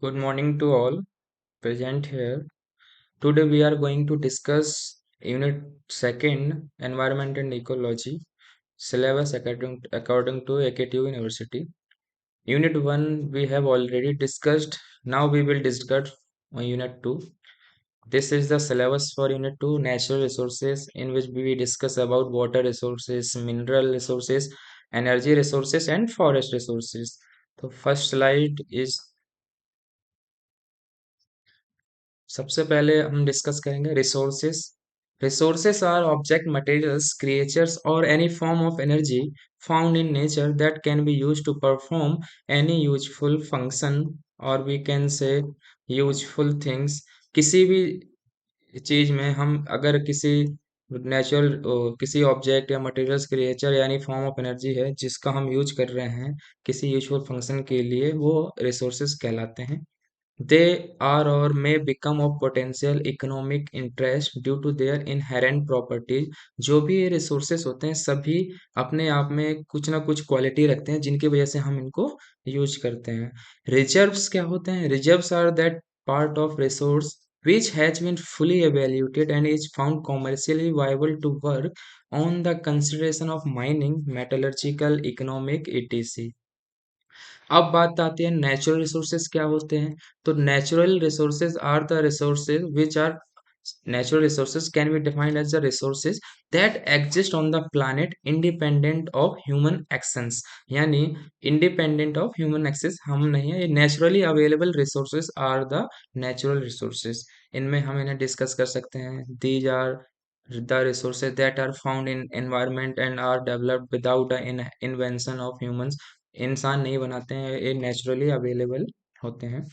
Good morning to all present here. Today we are going to discuss Unit 2 Environment and Ecology syllabus according to AKTU University. Unit 1 we have already discussed. Now we will discuss Unit 2. This is the syllabus for Unit 2 Natural Resources, in which we discuss about water resources, mineral resources, energy resources and forest resources. So first slide is सबसे पहले हम discuss करेंगे resources resources are object materials creatures और any form of energy found in nature that can be used to perform any useful function और we can say useful things किसी भी चीज में हम अगर नेचुरल किसी ऑब्जेक्ट या मटेरियल्स क्रिएचर यानी फॉर्म ऑफ एनर्जी है जिसका हम यूज कर रहे हैं किसी यूजफुल फंक्शन के लिए वो रिसोर्सेस कहलाते हैं they are or may become of potential economic interest due to their inherent properties जो भी ये रिसोर्सेस होते हैं सभी अपने आप में कुछ ना कुछ क्वालिटी रखते हैं जिनकी वजह से हम इनको यूज करते हैं रिजर्व्स क्या होते हैं reserves are that part of resource which has been fully evaluated and is found commercially viable to work on the consideration of mining metallurgical economic etc अब बात आती है नेचुरल रिसोर्सेज क्या होते हैं तो natural resources are the resources which are natural resources can be defined as the resources that exist on the planet independent of human actions यानी independent of human access हम नहीं है ये naturally available resources are the natural resources इनमें हम इन्हें discuss कर सकते हैं these are the resources that are found in environment and are developed without the invention of humans इंसान नहीं बनाते हैं ये नेचुरली अवेलेबल होते हैं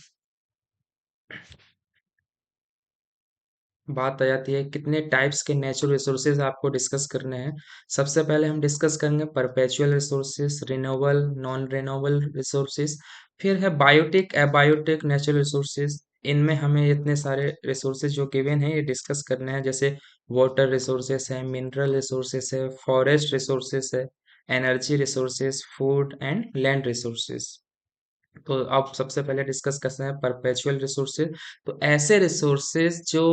बात आ जाती है कितने टाइप्स के नेचुरल रिसोर्सेज आपको डिस्कस करने हैं सबसे पहले हम डिस्कस करेंगे perpetual resources renewable non renewable resources फिर है बायोटिक एबायोटिक नेचुरल रिसोर्सेज इनमें हमें इतने सारे रिसोर्सेज जो गिवन है ये डिस्कस करने हैं जैसे वाटर रिसोर्सेज है मिनरल रिसोर्सेज है फॉरेस्ट रिसोर्सेज है energy resources food and land resources तो आप सबसे पहले डिस्कस करते हैं परपेचुअल रिसोर्सेज तो ऐसे रिसोर्सेज जो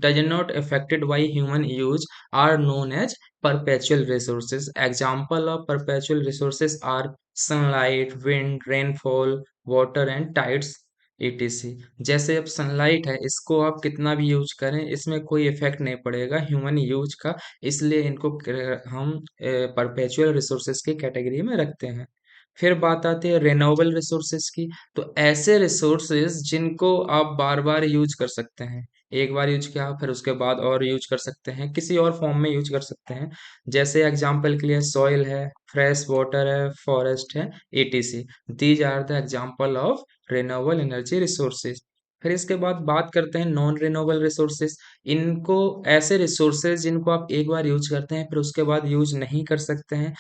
does not affected by human use are known as perpetual resources example of perpetual resources are sunlight wind rainfall water and tides etc जैसे अब सनलाइट है इसको आप कितना भी यूज करें इसमें कोई इफेक्ट नहीं पड़ेगा ह्यूमन यूज का इसलिए इनको हम परपेचुअल रिसोर्सेज की कैटेगरी में रखते हैं फिर बात आती है रिन्यूएबल रिसोर्सेज की तो ऐसे रिसोर्सेज जिनको आप बार बार यूज कर सकते हैं एक बार यूज किया फिर उसके बाद और यूज कर सकते हैं किसी और फॉर्म में यूज कर सकते हैं जैसे एग्जांपल के लिए सॉइल है फ्रेश वाटर है फॉरेस्ट है etc these are the example of renewable energy resources फिर इसके बाद बात करते हैं नॉन रिन्यूएबल रिसोर्सेज इनको ऐसे रिसोर्सेज जिनको आप एक बार यूज करते हैं फिर उसके बाद यूज नहीं कर सकते हैं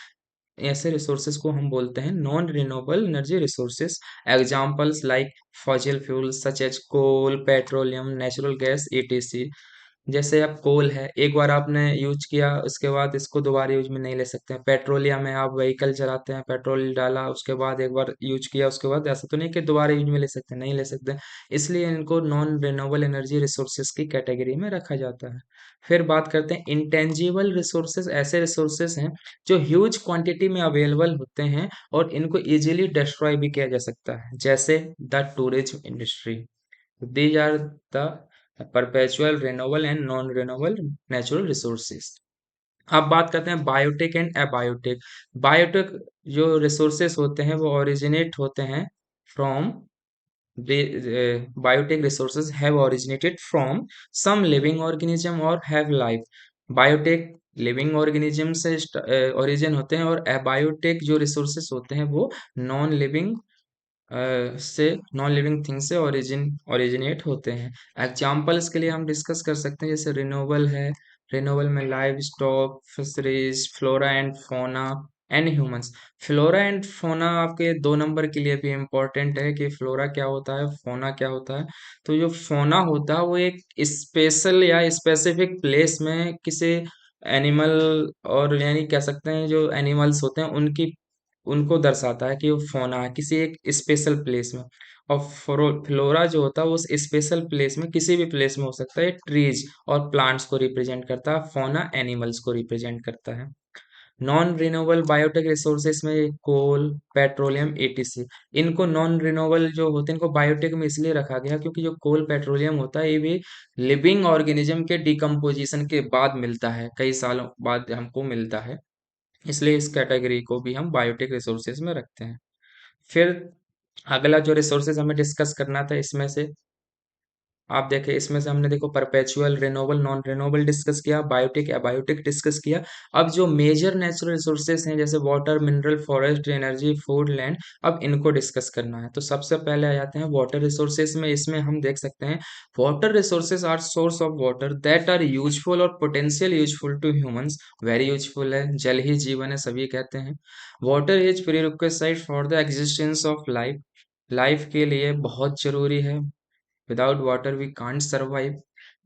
ऐसे रिसोर्सेज को हम बोलते हैं non renewable energy resources examples like fossil fuels such as coal petroleum natural gas etc जैसे अब कोल है एक बार आपने यूज किया उसके बाद इसको दोबारा यूज में नहीं ले सकते हैं पेट्रोलियम है आप व्हीकल चलाते हैं पेट्रोल डाला उसके बाद एक बार यूज किया उसके बाद ऐसा तो नहीं कि दोबारा यूज में ले सकते हैं नहीं ले सकते इसलिए इनको नॉन रिन्यूएबल एनर्जी रिसोर्सेज की कैटेगरी में रखा जाता है फिर बात करते हैं इंटेंजिबल रिसोर्सेज ऐसे रिसोर्सेज हैं जो ह्यूज क्वांटिटी में अवेलेबल होते हैं और इनको इजीली डिस्ट्रॉय भी किया जा सकता है जैसे the tourism industry these are the perpetual renewable and non renewable natural resources अब बात करते हैं बायोटिक एंड एबायोटिक बायोटिक जो रिसोर्सेज होते हैं वो ओरिजिनेट होते हैं from biotic resources have originated from some living organism or have life biotic living organism से ओरिजिन होते हैं और एबायोटिक जो रिसोर्सेस होते हैं वो नॉन लिविंग से नॉन लिविंग थिंग से ओरिजिनेट होते हैं एग्जांपल्स के लिए हम डिस्कस कर सकते हैं जैसे रिन्यूएबल है रिन्यूएबल में live stock fisheries flora and फोना एंड ह्यूमंस फ्लोरा एंड फोना आपके 2 नंबर के लिए भी इम्पोर्टेंट है कि फ्लोरा क्या होता है फोना क्या होता है तो जो फोना होता है वो एक स्पेशल या स्पेसिफिक प्लेस में किसी एनिमल और यानी कह सकते हैं जो एनिमल्स होते हैं उनकी उनको दर्शाता है कि वो फौना है किसी एक स्पेशल प्लेस में। और फ्लोरा जो होता है वो उस स्पेशल प्लेस में किसी भी प्लेस में हो सकता है, ट्रीज और प्लांट्स को रिप्रेजेंट करता है, फौना एनिमल्स को रिप्रेजेंट करता है। नॉन रिन्यूएबल बायोटेक रिसोर्सेस में कोल, पेट्रोलियम, एटीसी, इनको नॉन रिन्यूएबल जो होते हैं इनको बायोटेक में इसलिए रखा गया क्योंकि जो कोल पेट्रोलियम होता है ये भी लिविंग ऑर्गेनिज्म के डिकम्पोजिशन के बाद मिलता है, कई सालों बाद हमको मिलता है, इसलिए इस कैटेगरी को भी हम बायोटेक रिसोर्सेज में रखते हैं। फिर अगला जो रिसोर्सेज हमें डिस्कस करना था इसमें से आप देखें, इसमें से हमने देखो perpetual, renewable, non renewable discuss किया, बायोटिक, एबायोटिक डिस्कस किया। अब जो मेजर नेचुरल रिसोर्सेज हैं जैसे water, mineral, forest, energy, food, land, अब इनको डिस्कस करना है। तो सबसे पहले आ जाते हैं वाटर रिसोर्सेज में। इसमें हम देख सकते हैं water resources are source of water that are useful और potential useful to humans. Very useful है, जल ही जीवन है सभी कहते हैं। Water is prerequisite for the existence of life, life के लिए बहुत जरूरी है। Without water, we can't survive.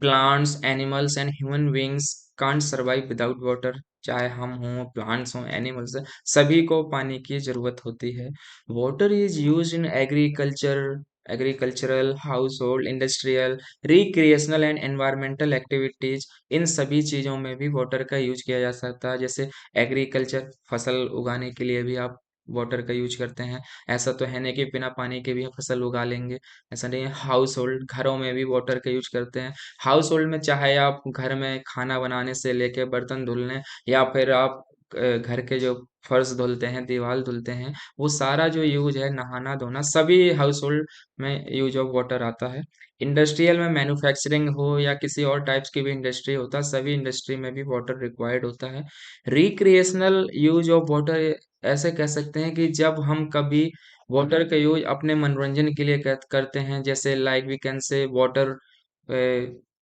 Plants, animals, and human beings can't survive without water. चाहे हम हों, प्लांट्स हों, एनिमल्स हैं, सभी को पानी की जरूरत होती है। Water is use in agriculture, agricultural, हाउस होल्ड, industrial, recreational and environmental activities, इन सभी चीज़ों में भी वाटर का यूज किया जा सकता है। जैसे एग्रीकल्चर, फसल उगाने के लिए भी आप वाटर का यूज करते हैं। ऐसा तो है नहीं कि बिना पानी के भी हम फसल उगा लेंगे, ऐसा नहीं है। हाउस होल्ड, घरों में भी वाटर का यूज करते हैं। हाउस होल्ड में चाहे आप घर में खाना बनाने से लेके बर्तन धुलने, या फिर आप घर के जो फर्श धुलते हैं, दीवार धुलते हैं, वो सारा जो यूज है, नहाना धोना, सभी हाउस होल्ड में यूज ऑफ वाटर आता है। इंडस्ट्रियल में मैन्युफैक्चरिंग हो या किसी और टाइप्स की भी इंडस्ट्री होता है, सभी इंडस्ट्री में भी वाटर रिक्वायर्ड होता है। रिक्रिएशनल यूज ऑफ वाटर, ऐसे कह सकते हैं कि जब हम कभी वाटर का यूज अपने मनोरंजन के लिए करते हैं, जैसे like we can say water,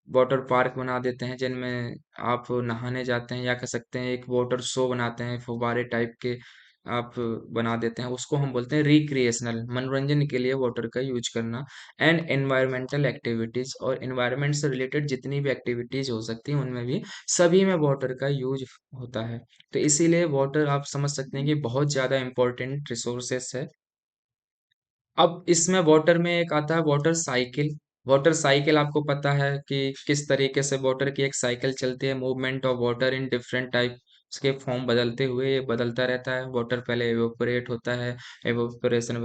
water park बना देते हैं जिनमें आप नहाने जाते हैं, या कह सकते हैं एक वाटर शो बनाते हैं, फुब्बारे टाइप के आप बना देते हैं, उसको हम बोलते हैं रिक्रिएशनल, मनोरंजन के लिए वाटर का यूज करना। एंड एनवायरमेंटल एक्टिविटीज, और एनवायरमेंट से रिलेटेड जितनी भी एक्टिविटीज हो सकती हैं उनमें भी सभी में वाटर का यूज होता है। तो इसीलिए वाटर आप समझ सकते हैं कि बहुत ज़्यादा इंपॉर्टेंट रिसोर्सेस है। अब इसमें वाटर में एक आता है वाटर साइकिल। वाटर साइकिल आपको पता है कि किस तरीके से वाटर की एक साइकिल चलती है, movement of water in different type, उसके फॉर्म बदलते हुए ये बदलता रहता है। वाटर पहले एवोपोरेट होता है, एवोपोरेशन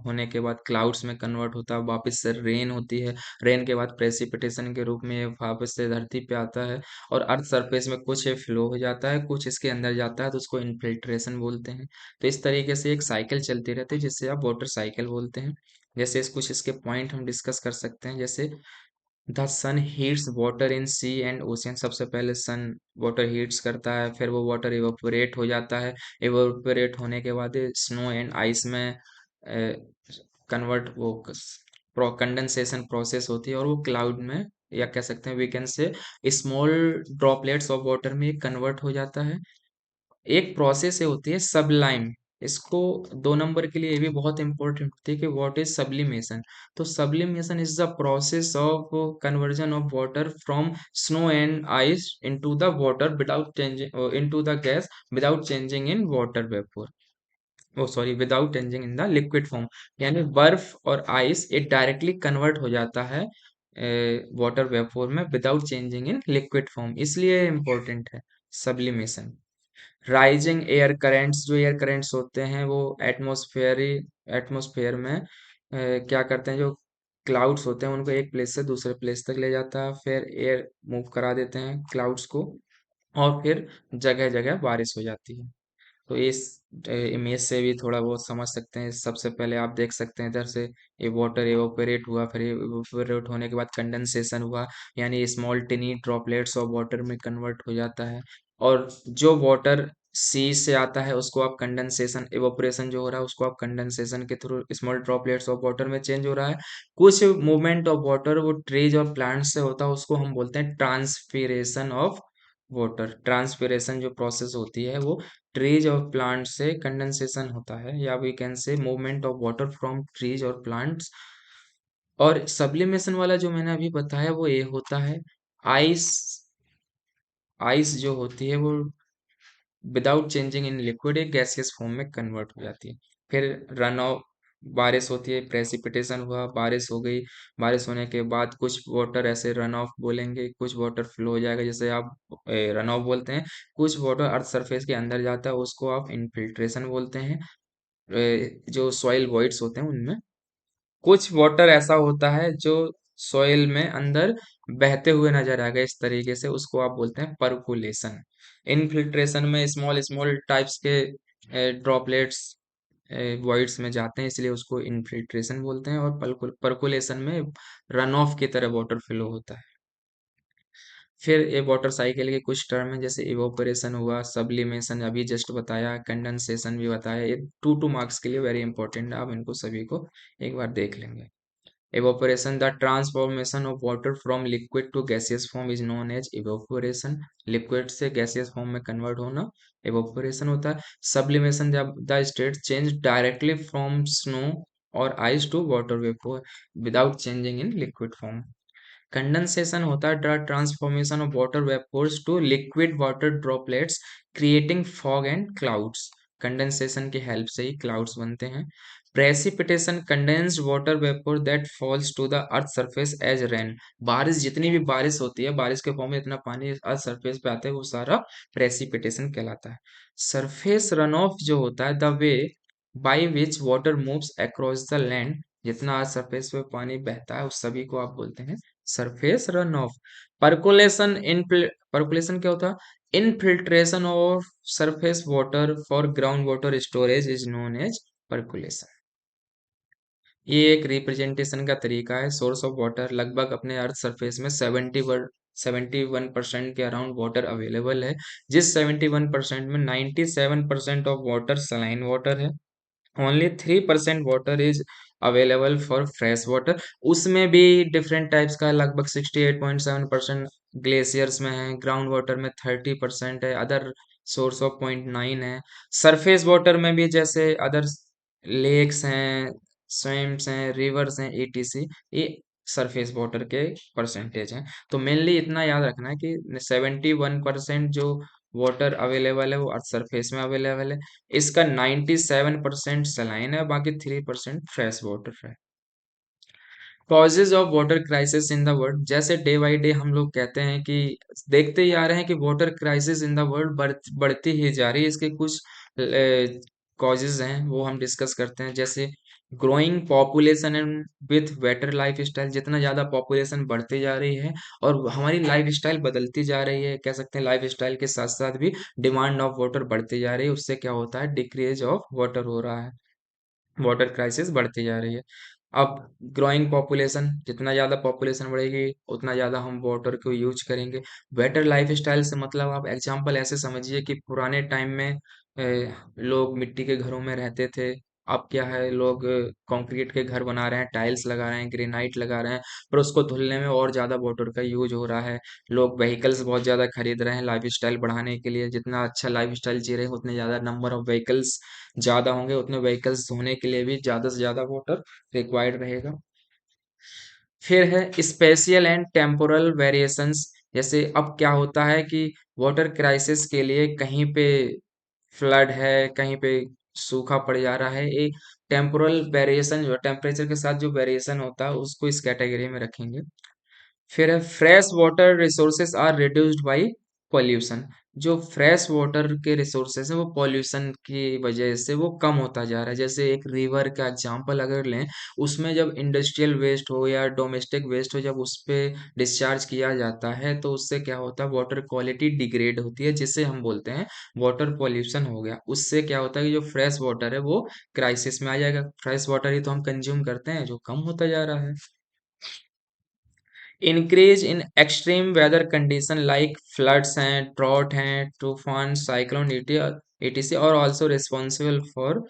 होने के बाद क्लाउड्स में कन्वर्ट होता है, वापस से रेन होती है, रेन के बाद प्रेसिपिटेशन के रूप में ये वापस से धरती पे आता है, और अर्थ सरफेस में कुछ फ्लो हो जाता है, कुछ इसके अंदर जाता है, तो उसको इनफिल्ट्रेशन बोलते हैं। तो इस तरीके से एक साइकिल चलती रहती है जिससे आप वाटर साइकिल बोलते हैं। जैसे कुछ इसके पॉइंट हम डिस्कस कर सकते हैं, जैसे the sun heats water in sea and ocean. सबसे पहले सन वाटर हीट्स करता है, फिर वो वाटर इवेपोरेट हो जाता है, इवेपोरेट होने के बाद स्नो एंड आइस में कन्वर्ट, वो कंडेंसेशन प्रोसेस होती है, और वो क्लाउड में, या कह सकते हैं we can say small droplets of water में कन्वर्ट हो जाता है। एक प्रोसेस है होती है सबलाइम, इसको 2 नंबर के लिए ये भी बहुत इंपॉर्टेंट होती है कि व्हाट इज सब्लिमेशन। तो sublimation is the process of conversion of water from snow and ice into the water without changing into the gas without changing in water vapour, oh sorry, without changing in the liquid form. यानी बर्फ और ice ये directly convert हो जाता है water vapour में without changing in liquid form, इसलिए important है सब्लिमेशन। राइजिंग एयर करंट्स, जो एयर करंट्स होते हैं वो एटमॉस्फेयर में क्या करते हैं, जो क्लाउड्स होते हैं उनको एक प्लेस से दूसरे प्लेस तक ले जाता है, फिर एयर मूव करा देते हैं क्लाउड्स को, और फिर जगह जगह बारिश हो जाती है। तो इस इमेज से भी थोड़ा बहुत समझ सकते हैं। सबसे पहले आप देख सकते हैं इधर से ये वाटर एवोपरेट हुआ, फिर एवोपरेट होने के बाद कंडेंसेशन हुआ, यानी स्मॉल टिनी ड्रॉपलेट्स ऑफ वाटर में कन्वर्ट हो जाता है। और जो वाटर सी से आता है उसको आप कंडेंसेशन, एवोपरेशन जो हो रहा है उसको आप कंडेंसेशन के through small droplets of water में चेंज हो रहा है। कुछ मूवमेंट ऑफ वाटर वो ट्रीज और प्लांट से होता है, उसको हम बोलते हैं ट्रांसपीरेशन ऑफ वाटर। ट्रांसपीरेशन जो प्रोसेस होती है वो ट्रीज और प्लांट से कंडेंसेशन होता है, या we can say movement of water from trees और प्लांट्स। और सब्लिमेशन वाला जो मैंने अभी बताया वो ये होता है आइस। आइस जो होती है वो विदाउट चेंजिंग इन लिक्विड एक गैसियस फॉर्म में कन्वर्ट हो जाती है। फिर रन ऑफ, बारिश होती है, प्रेसिपिटेशन हुआ, बारिश हो गई, बारिश होने के बाद कुछ वाटर ऐसे रन ऑफ बोलेंगे, कुछ वाटर फ्लो हो जाएगा, जैसे आप रन ऑफ बोलते हैं। कुछ वाटर अर्थ सरफेस के अंदर जाता है, उसको आप इनफिल्ट्रेशन बोलते हैं। जो सॉइल वॉइड्स होते हैं उनमें कुछ वाटर ऐसा होता है जो सॉइल में अंदर बहते हुए नजर आएगा, इस तरीके से उसको आप बोलते हैं परकुलेशन। इनफिल्ट्रेशन में स्मॉल स्मॉल टाइप्स के ड्रॉपलेट्स वॉइड्स में जाते हैं, इसलिए उसको इनफिल्ट्रेशन बोलते हैं। और परकुलेशन में रन ऑफ की तरह वाटर फ्लो होता है। फिर ये वाटर साइकिल के कुछ टर्म है, जैसे इवोपरेशन हुआ, सब्लिमेशन अभी जस्ट बताया, कंडेंसेशन भी बताया। ये 2 2 मार्क्स के लिए वेरी इंपॉर्टेंट है, आप इनको सभी को एक बार देख लेंगे। Evaporation, the transformation of water from liquid to gaseous form is known as evaporation. Liquid से गैसियस फॉर्म में कन्वर्ट होना evaporation होता है। Sublimation, जब the state change directly from snow और ice to water vapor without changing in liquid form. Condensation होता है the transformation of water vapours to liquid water droplets creating fog and clouds. Condensation की help से ही clouds बनते हैं। Precipitation, condensed water vapour that falls to the earth surface as rain. बारिश, जितनी भी बारिश होती है, बारिश के फॉर्म में इतना पानी अर्थ सरफेस पे आता है, वो सारा प्रेसिपिटेशन कहलाता है। सरफेस रन ऑफ जो होता है, the way by which water moves across the land, जितना अर्थ सरफेस पे पानी बहता है उस सभी को आप बोलते हैं surface run off. Percolation, in percolation क्या होता है? Infiltration of surface water for ground water storage is known as percolation. ये एक रिप्रेजेंटेशन का तरीका है। सोर्स ऑफ वाटर, लगभग अपने अर्थ सरफेस में 71% के अराउंड वाटर अवेलेबल है, जिस 71% में 97% ऑफ वाटर सलाइन वाटर है। Only 3% water is available for fresh water. उसमें भी डिफरेंट टाइप्स का, लगभग 68.7% ग्लेशियर्स में है, ग्राउंड वाटर में 30% है, अदर सोर्स ऑफ 0.9 है। सरफेस वाटर में भी जैसे अदर लेक्स हैं, स्विम्स हैं, रिवर्स हैं, etc, ये सरफेस वाटर के परसेंटेज हैं। तो मेनली इतना याद रखना है कि 71% जो वाटर अवेलेबल है वो अर्थ सरफेस में अवेलेबल है। इसका 97% सलाइन है, बाकी 3% फ्रेश वाटर है। Causes of water crisis in the world, जैसे डे बाई डे हम लोग कहते हैं कि देखते ही आ रहे हैं कि water crisis in the world बढ़ती ही जा रही है। इसके कुछ कॉजेज हैं, वो हम डिस्कस करते हैं। जैसे growing population and with better life style, जितना ज़्यादा पॉपुलेशन बढ़ती जा रही है और हमारी लाइफ स्टाइल बदलती जा रही है, कह सकते हैं लाइफ स्टाइल के साथ साथ भी डिमांड ऑफ वाटर बढ़ती जा रही है, उससे क्या होता है? डिक्रीज ऑफ वाटर हो रहा है, वाटर क्राइसिस बढ़ती जा रही है। अब ग्रोइंग पॉपुलेशन, जितना ज़्यादा पॉपुलेशन बढ़ेगी उतना ज़्यादा हम वाटर को यूज करेंगे। बेटर लाइफ स्टाइल से मतलब आप एग्जांपल ऐसे समझिए कि पुराने टाइम में लोग मिट्टी के घरों में रहते थे। अब क्या है, लोग कंक्रीट के घर बना रहे हैं, टाइल्स लगा रहे हैं, ग्रेनाइट लगा रहे हैं, पर उसको धुलने में और ज़्यादा वाटर का यूज हो रहा है। लोग व्हीकल्स बहुत ज़्यादा खरीद रहे हैं लाइफ स्टाइल बढ़ाने के लिए। जितना अच्छा लाइफ स्टाइल जी रहे हैं उतने ज़्यादा नंबर ऑफ व्हीकल्स ज़्यादा होंगे, उतने व्हीकल्स धोने के लिए भी ज़्यादा से ज़्यादा वाटर रिक्वायर्ड रहेगा। फिर है स्पेशियल एंड टेम्पोरल वेरिएशंस। जैसे अब क्या होता है कि वाटर क्राइसिस के लिए कहीं पे फ्लड है, कहीं पे सूखा पड़ जा रहा है। एक टेम्पोरल वेरिएशन जो टेम्परेचर के साथ जो वेरिएशन होता है उसको इस कैटेगरी में रखेंगे। फिर है fresh water resources are reduced by pollution. जो फ्रेश वाटर के रिसोर्सेस है वो पॉल्यूशन की वजह से वो कम होता जा रहा है। जैसे एक रिवर का एग्जांपल अगर लें, उसमें जब इंडस्ट्रियल वेस्ट हो या डोमेस्टिक वेस्ट हो, जब उस पे डिस्चार्ज किया जाता है तो उससे क्या होता है? वाटर क्वालिटी डिग्रेड होती है, जिसे हम बोलते हैं वाटर पॉल्यूशन हो गया। उससे क्या होता है कि जो फ्रेश वाटर है वो क्राइसिस में आ जाएगा। फ्रेश वाटर ही तो हम कंज्यूम करते हैं, जो कम होता जा रहा है। Increase in extreme weather condition like floods हैं, ड्रॉट हैं, तूफान, साइक्लोन, etc और also responsible for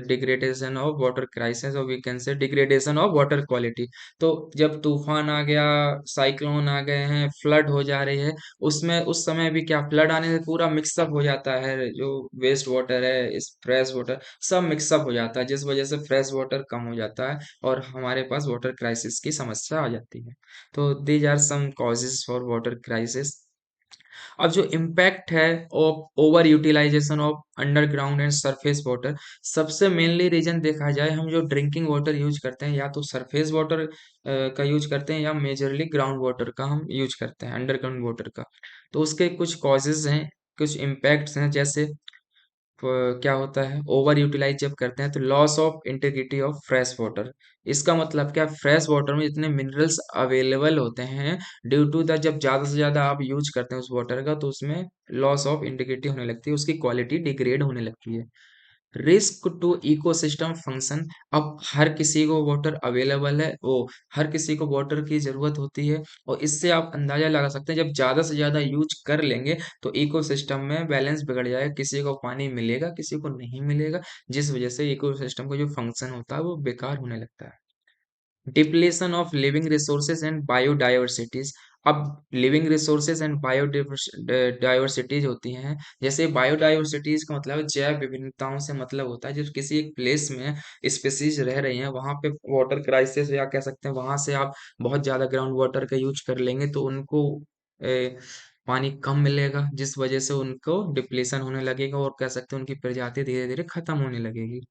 degradation of water crisis, और we can say degradation of water quality. तो जब तूफान आ गया, साइक्लोन आ गए हैं, फ्लड हो जा रही है, उसमें उस समय भी क्या, फ्लड आने से पूरा मिक्सअप हो जाता है, जो वेस्ट वाटर है, इस फ्रेश वाटर सब मिक्सअप हो जाता है, जिस वजह से फ्रेश वाटर कम हो जाता है और हमारे पास वाटर क्राइसिस की समस्या आ जाती है। तो these are some causes for water crisis. अब जो इम्पैक्ट है of over utilization of underground and surface water, सबसे मेनली रीजन देखा जाए, हम जो ड्रिंकिंग वाटर यूज करते हैं या तो सरफेस वाटर का यूज करते हैं या मेजरली ग्राउंड वाटर का हम यूज करते हैं, अंडरग्राउंड वाटर का। तो उसके कुछ कॉजेज हैं, कुछ इम्पैक्ट्स हैं, जैसे क्या होता है, ओवर यूटिलाइज जब करते हैं तो loss of integrity of fresh water. इसका मतलब क्या, फ्रेश वाटर में जितने मिनरल्स अवेलेबल होते हैं, ड्यू टू द जब ज़्यादा से ज़्यादा आप यूज करते हैं उस वाटर का, तो उसमें लॉस ऑफ इंटीग्रिटी होने लगती है, उसकी क्वालिटी डिग्रेड होने लगती है। Risk to ecosystem function. अब हर किसी को वाटर अवेलेबल है, वो हर किसी को वाटर की जरूरत होती है, और इससे आप अंदाजा लगा सकते हैं, जब ज्यादा से ज्यादा यूज कर लेंगे तो इकोसिस्टम में बैलेंस बिगड़ जाएगा, किसी को पानी मिलेगा, किसी को नहीं मिलेगा, जिस वजह से इकोसिस्टम का जो फंक्शन होता है वो बेकार होने लगता है। Depletion of living resources and biodiversities. अब लिविंग रिसोर्सेज एंड बायोडाइवर्सिटीज होती हैं, जैसे बायोडाइवर्सिटीज का मतलब है जैव विभिन्नताओं से मतलब होता है, जब किसी एक प्लेस में स्पीसीज रह रही हैं, वहां पे वाटर क्राइसिस या कह सकते हैं वहां से आप बहुत ज्यादा ग्राउंड वाटर का यूज कर लेंगे तो उनको पानी कम मिलेगा, जिस वजह से उनको डिप्लेशन होने लगेगा, और कह सकते हैं उनकी प्रजाति धीरे धीरे खत्म होने लगेगी।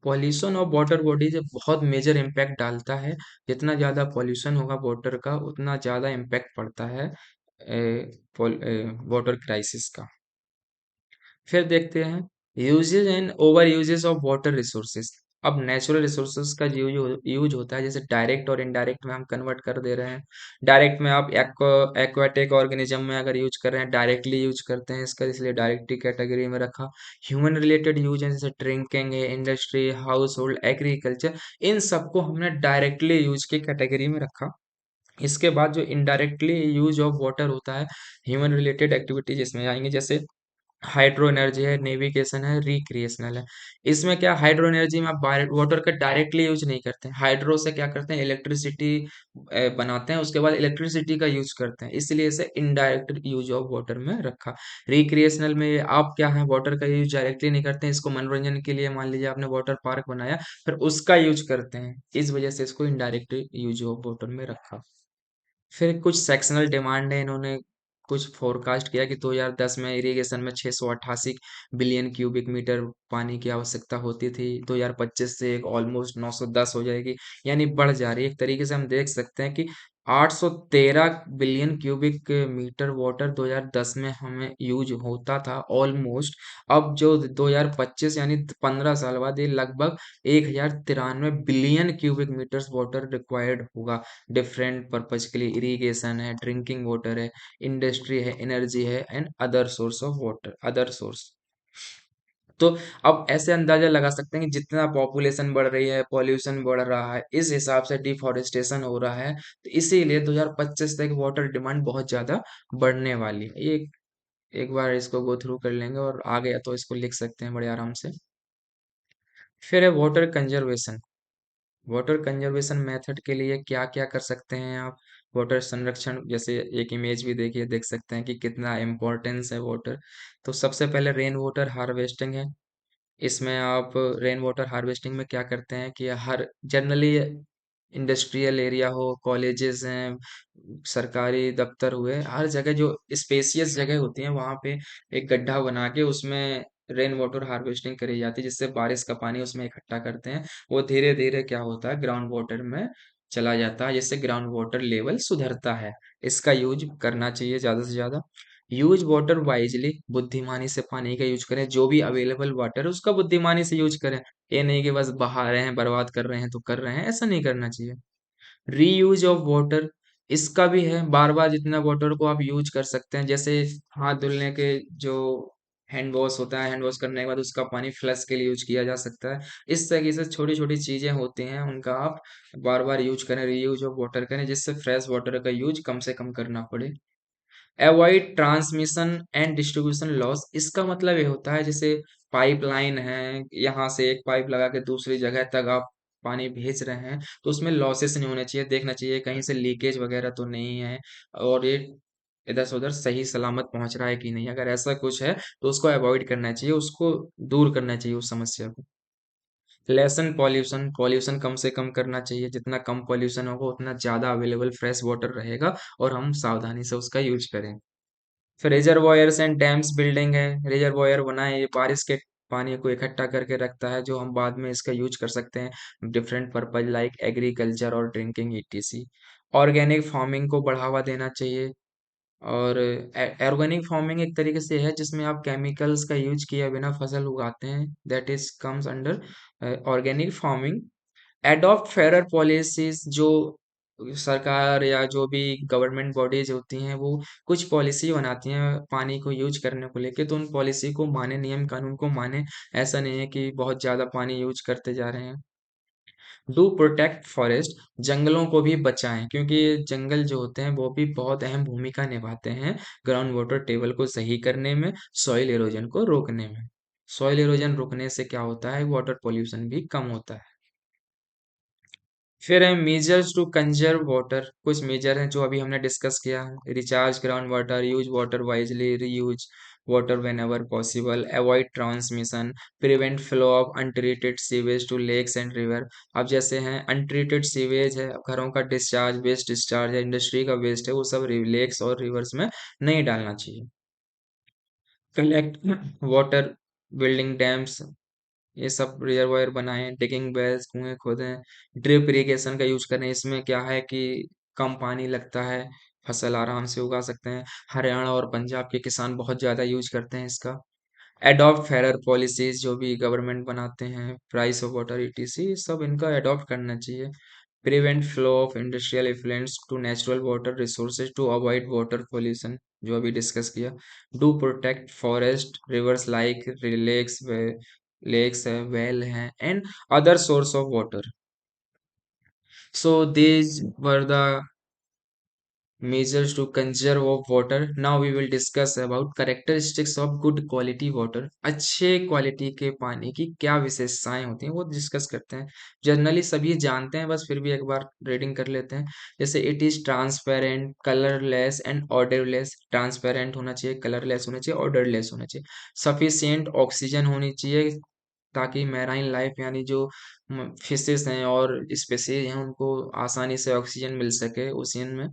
पॉल्यूशन ऑफ वाटर बॉडीज बहुत मेजर इम्पैक्ट डालता है। जितना ज़्यादा पॉल्यूशन होगा वाटर का, उतना ज़्यादा इम्पैक्ट पड़ता है वाटर क्राइसिस का। फिर देखते हैं uses and over uses of water resources. अब नेचुरल रिसोर्सेज का यूज होता है, जैसे डायरेक्ट और इनडायरेक्ट में हम कन्वर्ट कर दे रहे हैं। डायरेक्ट में आप एक्वाटिक ऑर्गेनिज्म में अगर यूज कर रहे हैं, डायरेक्टली यूज करते हैं इसका, इसलिए डायरेक्टली कैटेगरी में रखा। ह्यूमन रिलेटेड यूज है, जैसे ड्रिंकिंग है, इंडस्ट्री, हाउस होल्ड, एग्रीकल्चर, इन सबको हमने डायरेक्टली यूज की कैटेगरी में रखा। इसके बाद जो इनडायरेक्टली यूज ऑफ वाटर होता है, ह्यूमन रिलेटेड एक्टिविटीज इसमें आएंगे, जैसे हाइड्रो एनर्जी है, नेविगेशन है, रिक्रिएशनल है। इसमें क्या, हाइड्रो एनर्जी में आप वाटर का डायरेक्टली यूज नहीं करते हैं, हाइड्रो से क्या करते हैं, इलेक्ट्रिसिटी बनाते हैं, उसके बाद इलेक्ट्रिसिटी का यूज करते हैं, इसलिए इसे इनडायरेक्ट यूज ऑफ वाटर में रखा। रिक्रिएशनल में आप क्या है, वाटर का यूज डायरेक्टली नहीं करते हैं, इसको मनोरंजन के लिए मान लीजिए आपने वाटर पार्क बनाया, फिर उसका यूज करते हैं, इस वजह से इसको इनडायरेक्ट यूज ऑफ वाटर में रखा। फिर कुछ सेक्शनल डिमांड है, इन्होंने कुछ फोरकास्ट किया कि 2010 में इरिगेशन में 688 बिलियन क्यूबिक मीटर पानी की आवश्यकता होती थी, 2025 से एक ऑलमोस्ट 910 हो जाएगी, यानी बढ़ जा रही है। एक तरीके से हम देख सकते हैं कि 813 बिलियन क्यूबिक मीटर वाटर 2010 में हमें यूज होता था ऑलमोस्ट। अब जो 2025 यानी 15 साल बाद ये लगभग 1093 billion cubic metres water required होगा, डिफरेंट पर्पज के लिए। इरिगेशन है, ड्रिंकिंग वाटर है, इंडस्ट्री है, एनर्जी है, and other source of water, other source. तो अब ऐसे अंदाजा लगा सकते हैं कि जितना पॉपुलेशन बढ़ रही है, पॉल्यूशन बढ़ रहा है, इस हिसाब से डिफॉरेस्टेशन हो रहा है, तो इसीलिए 2025 तक वाटर डिमांड बहुत ज्यादा बढ़ने वाली है। ये एक बार इसको गो थ्रू कर लेंगे, और आ गया तो इसको लिख सकते हैं बड़े आराम से। फिर है water conservation. Water conservation method के लिए क्या क्या कर सकते हैं आप, वाटर संरक्षण, जैसे एक इमेज भी देखिए, देख सकते हैं कि कितना इम्पोर्टेंस है वाटर। तो सबसे पहले रेन वाटर हार्वेस्टिंग है। इसमें आप रेन वाटर हार्वेस्टिंग में क्या करते हैं कि हर जनरली इंडस्ट्रियल एरिया हो, कॉलेजेस हैं, सरकारी दफ्तर हुए, हर जगह जो स्पेसियस जगह होती है वहां पे एक गड्ढा बना के उसमें रेन वाटर हार्वेस्टिंग करी जाती है, जिससे बारिश का पानी उसमें इकट्ठा करते हैं, वो धीरे धीरे क्या होता है, ग्राउंड वाटर में चला जाता है, जिससे ग्राउंड वाटर लेवल सुधरता है। इसका यूज करना चाहिए ज्यादा से ज्यादा। यूज वाटर वाइजली, बुद्धिमानी से पानी का यूज करें, जो भी अवेलेबल वाटर है उसका बुद्धिमानी से यूज करें। ये नहीं कि बस बहा रहे हैं, बर्बाद कर रहे हैं तो कर रहे हैं, ऐसा नहीं करना चाहिए। रीयूज ऑफ वाटर, इसका भी है, बार बार जितना वाटर को आप यूज कर सकते हैं, जैसे हाथ धुलने के जो हैंड वॉश होता है, हैंड वॉश करने के बाद उसका पानी फ्लश के लिए यूज किया जा सकता है। इस तरीके से छोटी छोटी चीजें होती हैं, उनका आप बार बार यूज करें, रीयूज ऑफ वाटर करें, जिससे फ्रेश वाटर का यूज कम से कम करना पड़े। Avoid transmission and distribution loss, इसका मतलब ये होता है, जैसे पाइपलाइन है, यहाँ से एक पाइप लगा के दूसरी जगह तक आप पानी भेज रहे हैं, तो उसमें लॉसेस नहीं होने चाहिए, देखना चाहिए कहीं से लीकेज वगैरह तो नहीं है, और ये इधर से उधर सही सलामत पहुंच रहा है कि नहीं। अगर ऐसा कुछ है तो उसको अवॉइड करना चाहिए, उसको दूर करना चाहिए उस समस्या को। लेसन पॉल्यूशन, पॉल्यूशन कम से कम करना चाहिए, जितना कम पॉल्यूशन होगा उतना ज्यादा अवेलेबल फ्रेश वाटर रहेगा, और हम सावधानी से उसका यूज करें। फिर रिजर्वायर्स एंड डैम्स बिल्डिंग है, रिजर्वायर बनाए, ये बारिश के पानी को इकट्ठा करके रखता है जो हम बाद में इसका यूज कर सकते हैं डिफरेंट पर्पज लाइक एग्रीकल्चर और ड्रिंकिंग ईटीसी। ऑर्गेनिक फार्मिंग को बढ़ावा देना चाहिए। और ऑर्गेनिक फार्मिंग एक तरीके से है जिसमें आप केमिकल्स का यूज किए बिना फसल उगाते हैं, that is comes under organic farming. Adopt fair policies, जो सरकार या जो भी गवर्नमेंट बॉडीज होती हैं वो कुछ पॉलिसी बनाती हैं पानी को यूज करने को लेके, तो उन पॉलिसी को माने, नियम कानून को माने। ऐसा नहीं है कि बहुत ज्यादा पानी यूज करते जा रहे हैं। डू प्रोटेक्ट फॉरेस्ट, जंगलों को भी बचाएं क्योंकि ये जंगल जो होते हैं वो भी बहुत अहम भूमिका निभाते हैं ग्राउंड वाटर टेबल को सही करने में, सॉइल इरोजन को रोकने में। सॉइल इरोजन रोकने से क्या होता है, वाटर पोल्यूशन भी कम होता है। फिर है मेजर्स टू कंजर्व वाटर, कुछ मेजर हैं जो अभी हमने डिस्कस किया। Recharge ground water, use water wisely, reuse water whenever possible, avoid transmission, prevent flow of untreated sewage to lakes and river. अब जैसे हैं अनट्रीटेड सीवेज है, घरों का डिस्चार्ज, वेस्ट डिस्चार्ज है, इंडस्ट्री का वेस्ट है, वो सब लेक्स और रिवर्स में नहीं डालना चाहिए। कलेक्ट वाटर, बिल्डिंग डैम्स, ये सब रिजर्वायर बनाएं, डिगिंग वेल्स, कुएं खोदें, ड्रिप इरिगेशन का यूज करें। इसमें क्या है कि कम पानी लगता है, फसल आराम से उगा सकते हैं। हरियाणा और पंजाब के किसान बहुत ज्यादा यूज करते हैं इसका। एडॉप्ट फेयर पॉलिसीज, जो भी गवर्नमेंट बनाते हैं, प्राइस ऑफ वाटर ईटीसी, सब इनका एडॉप्ट करना चाहिए। Prevent flow of industrial effluence to natural water resources to avoid water pollution, जो अभी डिस्कस किया। Do protect forest, rivers like lakes, lakes है, वेल हैं and other source of water. So these were the measures to conserve of water. Now we will discuss about characteristics of good quality water. अच्छे quality के पानी की क्या विशेषताएं होती हैं वो डिस्कस करते हैं। जनरली सभी जानते हैं, बस फिर भी एक बार रीडिंग कर लेते हैं। जैसे it is transparent, colourless and odourless. Transparent होना चाहिए, कलरलेस होना चाहिए, ऑर्डरलेस होना चाहिए। सफिशिएंट ऑक्सीजन होनी चाहिए ताकि मैराइन लाइफ यानी जो फिशेस हैं और स्पेसीज हैं उनको आसानी से ऑक्सीजन मिल सके ओशियन में।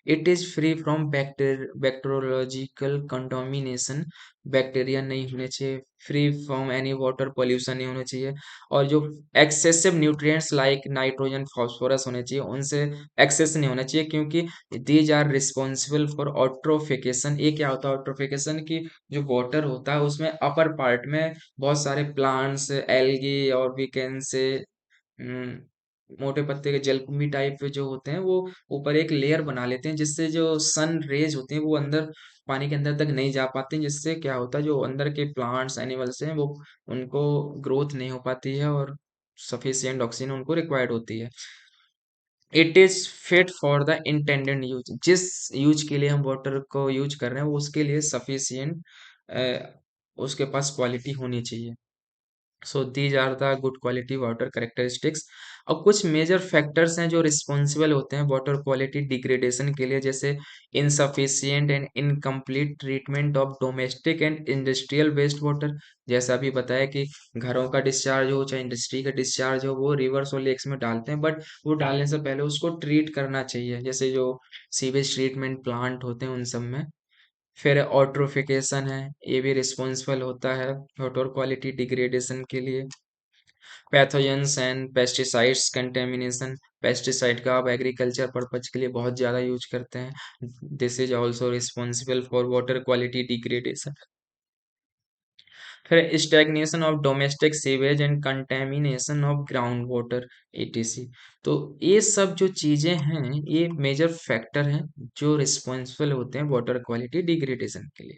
It is free from bacteriological contamination, bacteria नहीं होने चाहिए। Free from any water pollution नहीं होना चाहिए। और जो excessive nutrients like nitrogen phosphorus होने चाहिए, उनसे एक्सेस नहीं होना चाहिए क्योंकि दीज आर रिस्पॉन्सिबल फॉर ऑट्रोफिकेशन। ये क्या होता है ऑट्रोफिकेशन की, जो वाटर होता है उसमें अपर पार्ट में बहुत सारे प्लांट्स, एल्गी और वी कैन से मोटे पत्ते के जलकुंभी टाइप के जो होते हैं वो ऊपर एक लेयर बना लेते हैं जिससे जो सन रेज होती हैं वो अंदर पानी के अंदर तक नहीं जा पाती हैं, जिससे क्या होता है जो अंदर के प्लांट्स एनिमल्स हैं वो उनको ग्रोथ नहीं हो पाती है और सफिशिएंट ऑक्सीजन उनको रिक्वायर्ड होती है। It is fit for the intended use, जिस यूज के लिए हम वाटर को यूज कर रहे हैं वो उसके लिए सफिशिएंट उसके पास क्वालिटी होनी चाहिए। So these are the good quality water characteristics. और कुछ मेजर फैक्टर्स हैं जो रिस्पॉन्सिबल होते हैं वाटर क्वालिटी डिग्रेडेशन के लिए, जैसे insufficient and incomplete treatment of domestic and industrial waste water. जैसा अभी बताया कि घरों का डिस्चार्ज हो चाहे इंडस्ट्री का डिस्चार्ज हो वो रिवर्स और लेक्स में डालते हैं, बट वो डालने से पहले उसको ट्रीट करना चाहिए, जैसे जो सीवेज ट्रीटमेंट प्लांट होते हैं उन सब में। फिर ऑट्रोफिकेशन है, ये भी रिस्पॉन्सिबल होता है वाटर क्वालिटी डिग्रेडेशन के लिए। Pathogens and pesticides contamination, pesticide का आप एग्रीकल्चर पर्पज के लिए बहुत ज़्यादा यूज करते हैं, this is also responsible for water quality degradation. फिर stagnation of domestic sewage and contamination of ground water etc. तो ये सब जो चीज़ें हैं ये मेजर फैक्टर हैं जो रिस्पॉन्सिबल होते हैं वाटर क्वालिटी डिग्रेडेशन के लिए।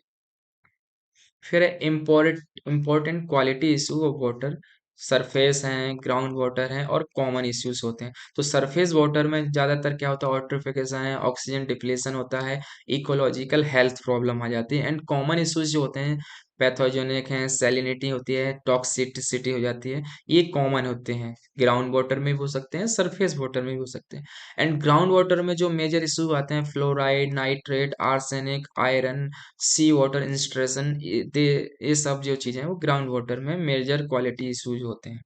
फिर important quality issue of water, surface हैं, ग्राउंड वाटर हैं और कॉमन इश्यूज होते हैं। तो सरफेस वाटर में ज़्यादातर क्या होता है, ऑट्रिफिकेशन है, ऑक्सीजन डिप्लीशन होता है, इकोलॉजिकल हेल्थ प्रॉब्लम आ जाती है। एंड कॉमन इश्यूज जो होते हैं पैथोजेनिक हैं, सैलिनिटी होती है, टॉक्सिसिटी हो जाती है, ये कॉमन होते हैं। ग्राउंड वाटर में भी हो सकते हैं, सरफेस वाटर में भी हो सकते हैं। एंड ग्राउंड वाटर में जो मेजर इशू आते हैं फ्लोराइड, नाइट्रेट, आर्सेनिक, आयरन, सी वाटर इंस्ट्रेशन, ये सब जो चीजें हैं वो ग्राउंड वाटर में मेजर क्वालिटी इश्यूज होते हैं।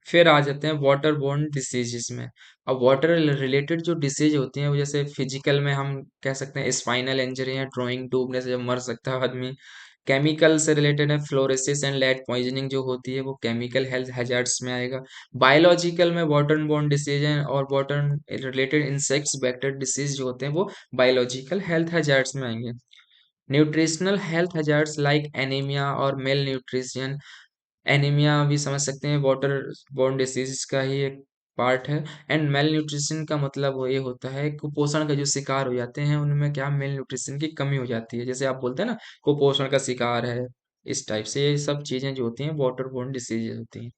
फिर आ जाते हैं वाटर बोर्न डिसीजेस में। अब वाटर रिलेटेड जो डिसीज होती हैं वो जैसे फिजिकल में हम कह सकते हैं स्पाइनल इंजरी है, ड्राइंग डूबने से जब मर सकता है आदमी। केमिकल से रिलेटेड है, फ्लोरेसिस एंड लेड पॉइजनिंग जो होती है वो केमिकल हेल्थ हैजार्ड्स में आएगा। बायोलॉजिकल में वाटर बोर्न डिसीज है और water related insects vector disease जो होते हैं वो बायोलॉजिकल हेल्थ हैजार्ड्स में आएंगे। Nutritional health hazards like anaemia और मेल न्यूट्रिशन। एनीमिया भी समझ सकते हैं वाटर बोर्न डिसीज का ही एक पार्ट है। एंड मेल न्यूट्रिशन का मतलब वो ये होता है कुपोषण का जो शिकार हो जाते हैं उनमें क्या मेल न्यूट्रिशन की कमी हो जाती है, जैसे आप बोलते हैं ना कुपोषण का शिकार है। इस टाइप से ये सब चीजें जो होती हैं वाटर बोर्न डिसीज होती हैं।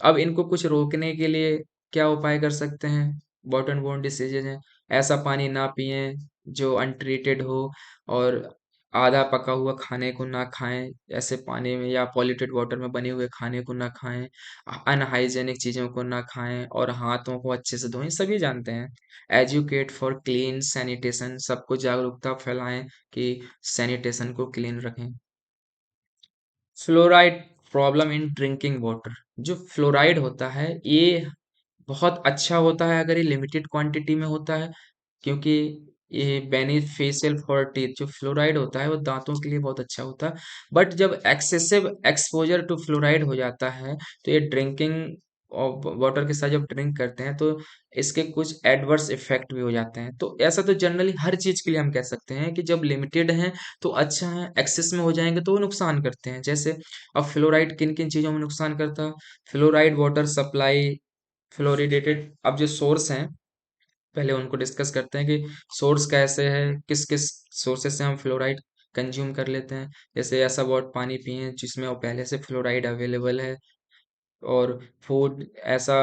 अब इनको कुछ रोकने के लिए क्या उपाय कर सकते हैं? वाटर बोर्न डिसीजेज हैं, ऐसा पानी ना पिएं जो अनट्रीटेड हो, और आधा पका हुआ खाने को ना खाएं ऐसे पानी में, या पॉल्यूटेड वाटर में बने हुए खाने को ना खाएं, अनहाइजेनिक चीजों को ना खाएं, और हाथों को अच्छे से धोएं, सभी जानते हैं। एजुकेट फॉर क्लीन सैनिटेशन, सबको जागरूकता फैलाएं कि सैनिटेशन को क्लीन रखें। Fluoride problem in drinking water. जो फ्लोराइड होता है ये बहुत अच्छा होता है अगर ये लिमिटेड क्वांटिटी में होता है, क्योंकि ये बेनिफिशियल फॉर टीथ। जो फ्लोराइड होता है वो दांतों के लिए बहुत अच्छा होता है। बट जब एक्सेसिव एक्सपोजर टू फ्लोराइड हो जाता है तो ये ड्रिंकिंग वाटर के साथ जब ड्रिंक करते हैं तो इसके कुछ एडवर्स इफेक्ट भी हो जाते हैं। तो ऐसा तो जनरली हर चीज के लिए हम कह सकते हैं कि जब लिमिटेड है तो अच्छा है, एक्सेस में हो जाएंगे तो वो नुकसान करते हैं। जैसे अब फ्लोराइड किन किन चीजों में नुकसान करता है? Fluoride water supply, fluoridated. अब जो सोर्स हैं पहले उनको डिस्कस करते हैं कि सोर्स कैसे है, किस किस सोर्सेज से हम फ्लोराइड कंज्यूम कर लेते हैं। जैसे ऐसा वाटर पानी पिए जिसमें वो पहले से फ्लोराइड अवेलेबल है, और फूड ऐसा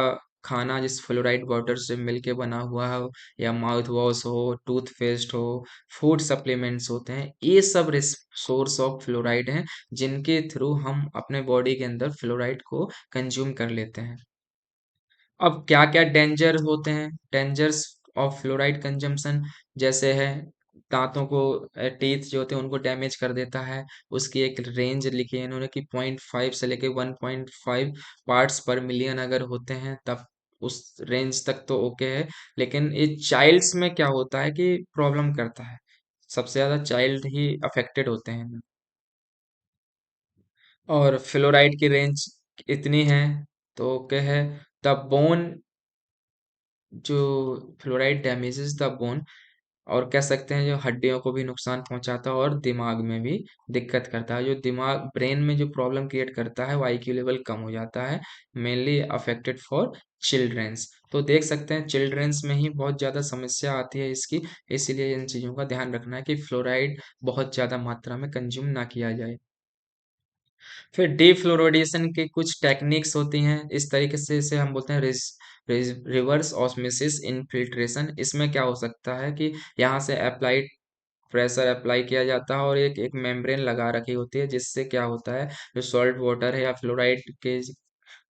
खाना जिस फ्लोराइड वाटर से मिलके बना हुआ हो, या माउथ वॉश हो, टूथपेस्ट हो, फूड सप्लीमेंट्स होते हैं, ये सब सोर्स ऑफ फ्लोराइड हैं जिनके थ्रू हम अपने बॉडी के अंदर फ्लोराइड को कंज्यूम कर लेते हैं। अब क्या क्या डेंजर होते हैं, डेंजर्स ऑफ फ्लोराइड कंजम्पशन? जैसे है दांतों को, टीथ जो होते हैं उनको डैमेज कर देता है। उसकी एक रेंज लिखी है इन्होंने कि 0.5 से लेके 1.5 पार्ट्स पर मिलियन अगर होते हैं तब उस रेंज तक तो ओके है। लेकिन ये चाइल्ड्स में क्या होता है कि प्रॉब्लम करता है, सबसे ज्यादा चाइल्ड ही अफेक्टेड होते हैं। और फ्लोराइड की रेंज इतनी है तो ओके है। द बोन, जो फ्लोराइड डैमेजेस द बोन, और कह सकते हैं जो हड्डियों को भी नुकसान पहुंचाता है और दिमाग में भी दिक्कत करता है। जो दिमाग ब्रेन में जो प्रॉब्लम क्रिएट करता है वो आईक्यू लेवल कम हो जाता है, मेनली अफेक्टेड फॉर चिल्ड्रेंस। तो देख सकते हैं चिल्ड्रेंस में ही बहुत ज़्यादा समस्या आती है इसकी। इसीलिए इन चीज़ों का ध्यान रखना है कि फ्लोराइड बहुत ज़्यादा मात्रा में कंज्यूम ना किया जाए। फिर डीफ्लोरोडेशन की कुछ टेक्निक्स होती हैं, इस तरीके से इसे हम बोलते हैं रिवर्स ऑस्मोसिस इनफिल्ट्रेशन। इसमें क्या हो सकता है कि यहाँ से अप्लाइड प्रेशर अप्लाई किया जाता है और एक एक मेम्ब्रेन लगा रखी होती है, जिससे क्या होता है जो सॉल्ट वाटर है या फ्लोराइड के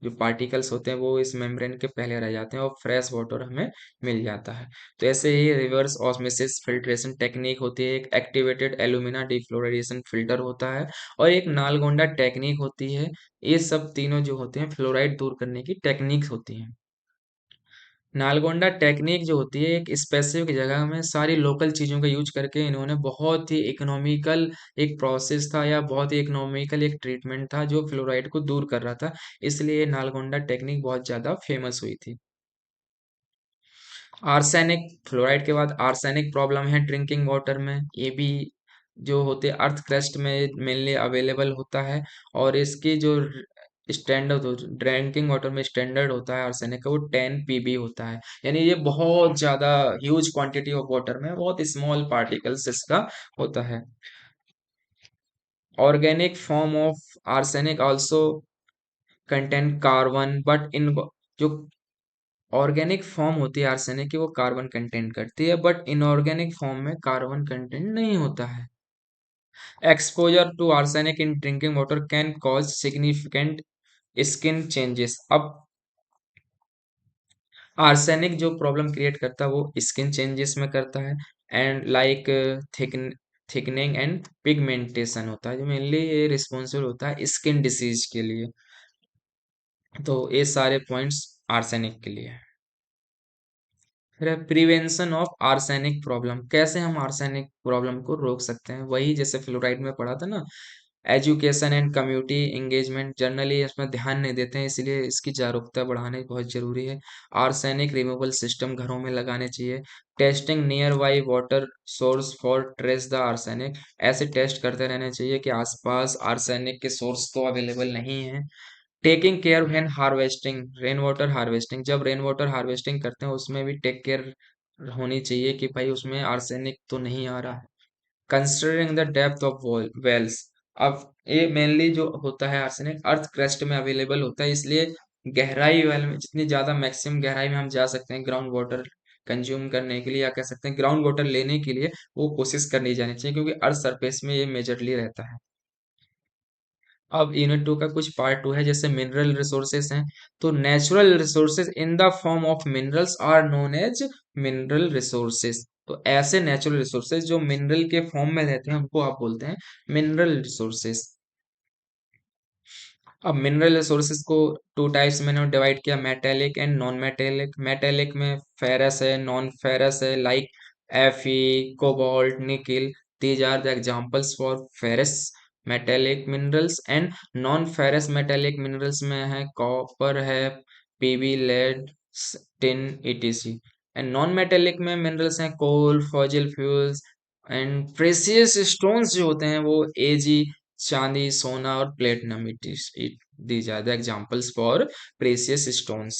जो पार्टिकल्स होते हैं वो इस मेम्ब्रेन के पहले रह जाते हैं और फ्रेश वाटर हमें मिल जाता है। तो ऐसे ही रिवर्स ऑस्मोसिस फिल्ट्रेशन टेक्निक होती है। एक एक्टिवेटेड एल्यूमिना डिफ्लोराइडेशन फिल्टर होता है और एक नालगोंडा टेक्निक होती है। ये सब तीनों जो होते हैं फ्लोराइड दूर करने की टेक्निक होती हैं। नालगोंडा टेक्निक जो होती है एक स्पेसिफिक जगह में सारी लोकल चीज़ों का यूज करके इन्होंने बहुत ही इकोनॉमिकल एक प्रोसेस था, या बहुत ही इकोनॉमिकल एक ट्रीटमेंट था जो फ्लोराइड को दूर कर रहा था। इसलिए नालगोंडा टेक्निक बहुत ज़्यादा फेमस हुई थी। आर्सेनिक, फ्लोराइड के बाद आर्सेनिक प्रॉब्लम है ड्रिंकिंग वाटर में। ये भी जो होते हैं अर्थ क्रस्ट में मेनली अवेलेबल होता है, और इसकी जो स्टैंडर्ड ड्रिंकिंग वाटर में स्टैंडर्ड होता है आर्सेनिक का वो 10 pb होता है। यानी ये बहुत ज्यादा ह्यूज क्वांटिटी ऑफ वाटर में बहुत स्मॉल पार्टिकल्स इसका होता है। Organic form of arsenic also contain carbon, but in जो ऑर्गेनिक फॉर्म होती है आर्सेनिक की वो कार्बन कंटेंट करती है, बट इनऑर्गेनिक फॉर्म में कार्बन कंटेंट नहीं होता है। Exposure to arsenic in drinking water can cause significant skin changes. अब आर्सेनिक जो प्रॉब्लम क्रिएट करता है वो स्किन चेंजेस में करता है, and like thickening and pigmentation होता है, जो मेनली ये रिस्पॉन्सिबल होता है स्किन डिसीज के लिए। तो ये सारे पॉइंट्स आर्सेनिक के लिए हैं। फिर है प्रिवेंशन ऑफ आर्सेनिक प्रॉब्लम, कैसे हम आर्सेनिक प्रॉब्लम को रोक सकते हैं, वही जैसे फ्लोराइड में पढ़ा था ना। Education and community engagement, generally इसमें ध्यान नहीं देते हैं, इसलिए इसकी जागरूकता बढ़ाना बहुत जरूरी है। आर्सेनिक रिमूवल सिस्टम घरों में लगाने चाहिए। Testing near by water source for trace the arsenic, ऐसे टेस्ट करते रहने चाहिए कि आसपास आर्सेनिक के सोर्स तो अवेलेबल नहीं है। Taking care when harvesting, rain water harvesting, जब रेन वाटर हार्वेस्टिंग करते हैं उसमें भी टेक केयर होनी चाहिए कि भाई उसमें आर्सेनिक तो नहीं आ रहा है। Considering the depth of wells, अब ये मेनली जो होता है आर्सेनिक अर्थ क्रस्ट में अवेलेबल होता है, इसलिए गहराई वेल में जितनी ज्यादा मैक्सिमम गहराई में हम जा सकते हैं ग्राउंड वाटर कंज्यूम करने के लिए, या कह सकते हैं ग्राउंड वाटर लेने के लिए, वो कोशिश करनी जानी चाहिए, क्योंकि अर्थ सरफेस में ये मेजरली रहता है। अब यूनिट टू का कुछ पार्ट टू है, जैसे मिनरल रिसोर्सेस हैं। तो natural resources in the form of minerals are known as mineral resources, तो ऐसे नेचुरल रिसोर्सेज जो मिनरल के फॉर्म में रहते हैं उनको आप बोलते हैं मिनरल रिसोर्सेस। अब मिनरल रिसोर्सेज को टू टाइप्स में डिवाइड किया, metallic and non metallic. Metallic में फेरस है, नॉन फेरस है, like Fe, cobalt, nickel, these are the examples for ferrous metallic minerals. And non ferrous metallic minerals में है copper है, PB, lead, tin, etc. And non metallic में minerals हैं coal, fossil fuels and precious stones जो होते हैं वो AG, चांदी, सोना और platinum. It these are the examples for precious stones.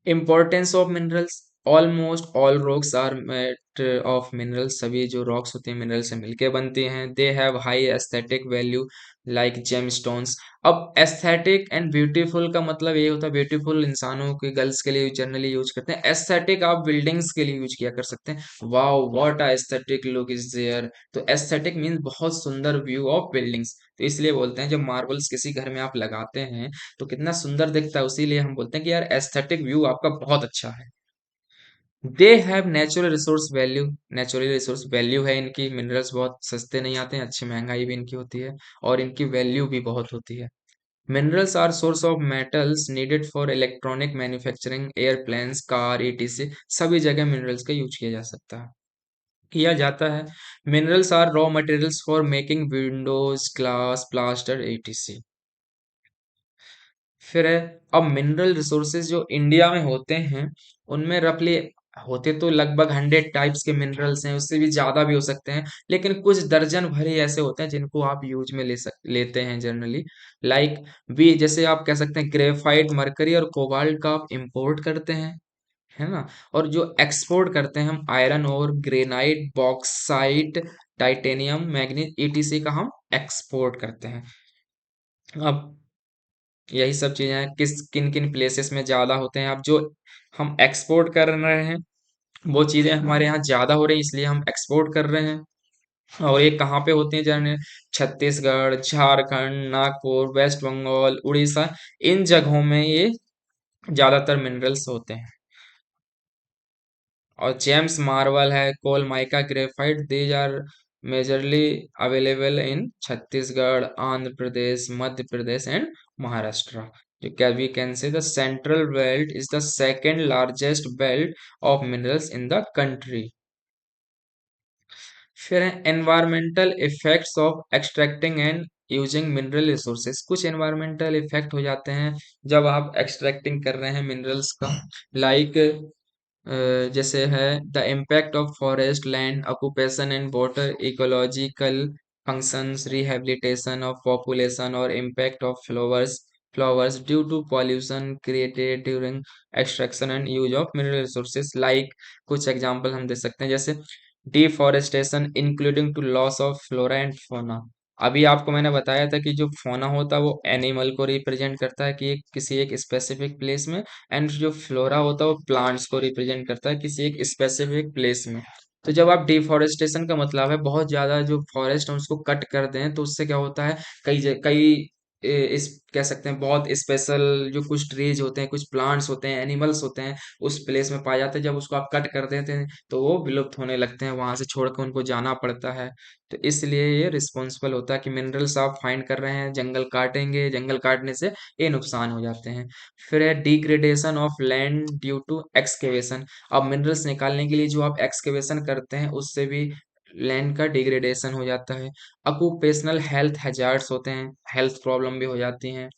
Importance of minerals, almost all rocks are made of minerals, सभी जो rocks होते हैं mineral से मिलके बनती हैं। they have high aesthetic value like gemstones। अब aesthetic and beautiful का मतलब ये होता है, beautiful इंसानों के गर्ल्स के लिए जनरली यूज करते हैं, aesthetic आप बिल्डिंग्स के लिए यूज किया कर सकते हैं। wow what a aesthetic look is there, तो aesthetic मीन्स बहुत सुंदर व्यू ऑफ बिल्डिंग्स, तो इसलिए बोलते हैं जब मार्बल्स किसी घर में आप लगाते हैं तो कितना सुंदर दिखता है, उसीलिए हम बोलते हैं कि यार एस्थेटिक व्यू आपका बहुत अच्छा है। They have natural resource value, natural resource value है इनकी, मिनरल्स बहुत सस्ते नहीं आते हैं, अच्छी महंगाई भी इनकी होती है और इनकी वैल्यू भी बहुत होती है। Minerals are source of metals needed for electronic manufacturing, airplanes, car, etc, सभी जगह मिनरल्स का यूज किया जा सकता है, किया जाता है। Minerals are raw materials for making windows, glass, plaster, etc. फिर है, अब मिनरल रिसोर्सेज जो इंडिया में होते हैं उनमें रफली होते तो लगभग 100 टाइप्स के मिनरल्स हैं, उससे भी ज्यादा भी हो सकते हैं, लेकिन कुछ दर्जन भर ही ऐसे होते हैं जिनको आप यूज में लेते हैं जनरली। लाइक भी जैसे आप कह सकते हैं ग्रेफाइट, मरकरी और कोबाल्ट का आप इंपोर्ट करते हैं, है ना। और जो एक्सपोर्ट करते हैं हम आयरन और granite, bauxite, titanium, manganese, etc का हम एक्सपोर्ट करते हैं। अब यही सब चीजें हैं, किस किन किन प्लेसेस में ज्यादा होते हैं, अब जो हम एक्सपोर्ट कर रहे हैं वो चीजें हमारे यहाँ ज्यादा हो रही हैं इसलिए हम एक्सपोर्ट कर रहे हैं। और ये कहाँ पे होती हैं जाने, छत्तीसगढ़, झारखंड, नागपुर, वेस्ट बंगाल, उड़ीसा, इन जगहों में ये ज्यादातर मिनरल्स होते हैं। और जेम्स मार्वल है, coal mica, graphite, these are majorly available in Chhattisgarh, Andhra Pradesh, Madhya Pradesh and Maharashtra. जो क्या we can say the central belt is the second largest belt of minerals in the country. फिर है environmental effects of extracting and using mineral resources, कुछ environmental effect हो जाते हैं जब आप एक्सट्रैक्टिंग कर रहे हैं मिनरल्स का। लाइक जैसे है the impact of forest land occupation and water ecological functions, rehabilitation of population और impact of flowers due to pollution created during extraction and use of mineral resources. Like कुछ example हम दे सकते हैं, जैसे deforestation including to loss of flora and fauna. अभी आपको मैंने बताया था कि जो फोना होता है वो एनिमल को रिप्रेजेंट करता है कि किसी एक स्पेसिफिक प्लेस में, एंड जो फ्लोरा होता है वो प्लांट्स को रिप्रेजेंट करता है किसी एक स्पेसिफिक प्लेस में। तो जब आप डिफॉरेस्टेशन का मतलब है बहुत ज्यादा जो फॉरेस्ट है उसको कट कर दें, तो उससे क्या होता है, कई इस कह सकते हैं बहुत स्पेशल जो कुछ ट्रीज होते हैं, कुछ प्लांट्स होते हैं, एनिमल्स होते हैं, उस प्लेस में पाए जाते हैं। जब उसको आप कट कर देते हैं तो वो विलुप्त होने लगते हैं, वहां से छोड़कर उनको जाना पड़ता है। तो इसलिए ये रिस्पॉन्सिबल होता है कि मिनरल्स आप फाइंड कर रहे हैं, जंगल काटेंगे, जंगल काटने से ये नुकसान हो जाते हैं। फिर है degradation of land due to excavation. अब मिनरल्स निकालने के लिए जो आप एक्सकेवेशन करते हैं उससे भी लैंड का डिग्रेडेशन हो जाता है। ऑक्यूपेशनल हेल्थ हैजार्ड्स होते हैं, हेल्थ प्रॉब्लम भी हो जाती हैं।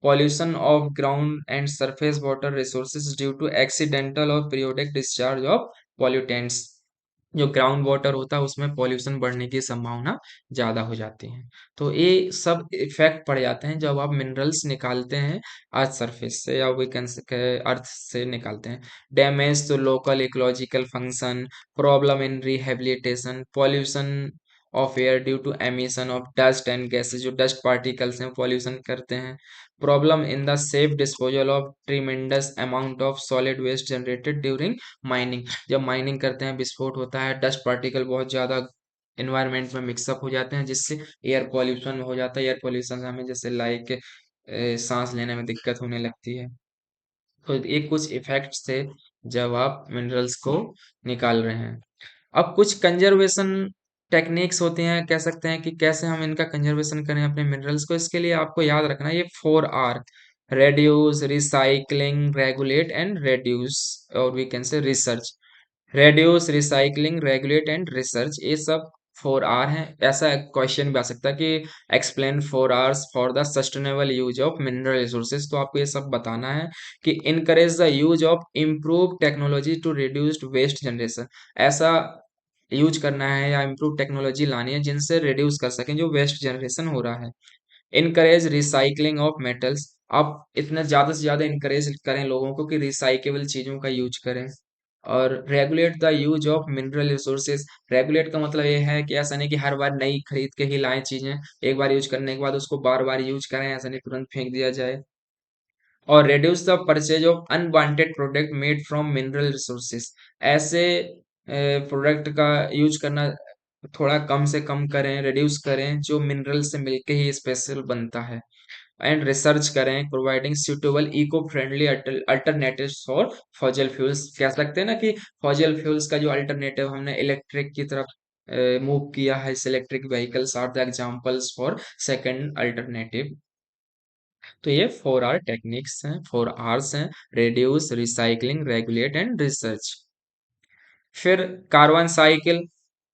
Pollution of ground and surface water resources due to accidental और पीरियोडिक डिस्चार्ज ऑफ पॉल्यूटेंट्स। जो ग्राउंड वाटर होता है उसमें पॉल्यूशन बढ़ने की संभावना ज़्यादा हो जाती है। तो ये सब इफेक्ट पड़ जाते हैं जब आप मिनरल्स निकालते हैं अर्थ सरफेस से, या वी कैन अर्थ से निकालते हैं। Damage to local ecological function, problem in rehabilitation, pollution of air due to emission of dust and gases. जो डस्ट पार्टिकल्स हैं पॉल्यूशन करते हैं। Problem in the safe disposal of tremendous amount of solid waste generated during mining. जब mining करते हैं विस्फोट होता है, डस्ट पार्टिकल बहुत ज़्यादा एनवायरनमेंट में मिक्सअप हो जाते हैं, जिससे एयर पॉल्यूशन हो जाता है। एयर पॉल्यूशन हमें जैसे लाइक सांस लेने में दिक्कत होने लगती है। तो ये कुछ इफेक्ट्स थे जब आप मिनरल्स को निकाल रहे हैं। अब कुछ कंजर्वेशन टेक्निक्स होती हैं, कह सकते हैं कि कैसे हम इनका कंजर्वेशन करें अपने मिनरल्स को। इसके लिए आपको याद रखना है ये 4R: reduce, recycling, regulate and reduce, और we can say research. Reduce, recycling, regulate and research, ये सब 4R हैं। ऐसा क्वेश्चन भी आ सकता है कि explain 4Rs for the sustainable use of mineral resources. तो आपको ये सब बताना है कि encourage the use of improve technology to reduced waste generation. ऐसा यूज करना है या इम्प्रूव टेक्नोलॉजी लानी है जिनसे रिड्यूस कर सकें जो वेस्ट जनरेशन हो रहा है। Encourage recycling of metals. आप इतना ज़्यादा से ज़्यादा इनकरेज करें लोगों को कि रिसाइकेबल चीज़ों का यूज करें। और regulate the use of mineral resources. Regulate का मतलब ये है कि ऐसा नहीं कि हर बार नई खरीद के ही लाएं चीज़ें, एक बार यूज करने के बाद उसको बार बार यूज करें, ऐसा नहीं तुरंत फेंक दिया जाए। और reduce the purchase of unwanted product made from mineral resources. ऐसे प्रोडक्ट का यूज करना थोड़ा कम से कम करें, रिड्यूस करें जो मिनरल से मिलके ही स्पेशल बनता है। एंड रिसर्च करें providing suitable eco friendly alternatives for fossil fuels. कह सकते हैं ना कि फॉसिल फ्यूल्स का जो अल्टरनेटिव हमने इलेक्ट्रिक की तरफ मूव किया है, इस electric vehicles are the examples for second alternative. तो ये 4R टेक्निक्स हैं, 4Rs हैं: reduce, recycling, regulate and research. फिर कार्बन साइकिल।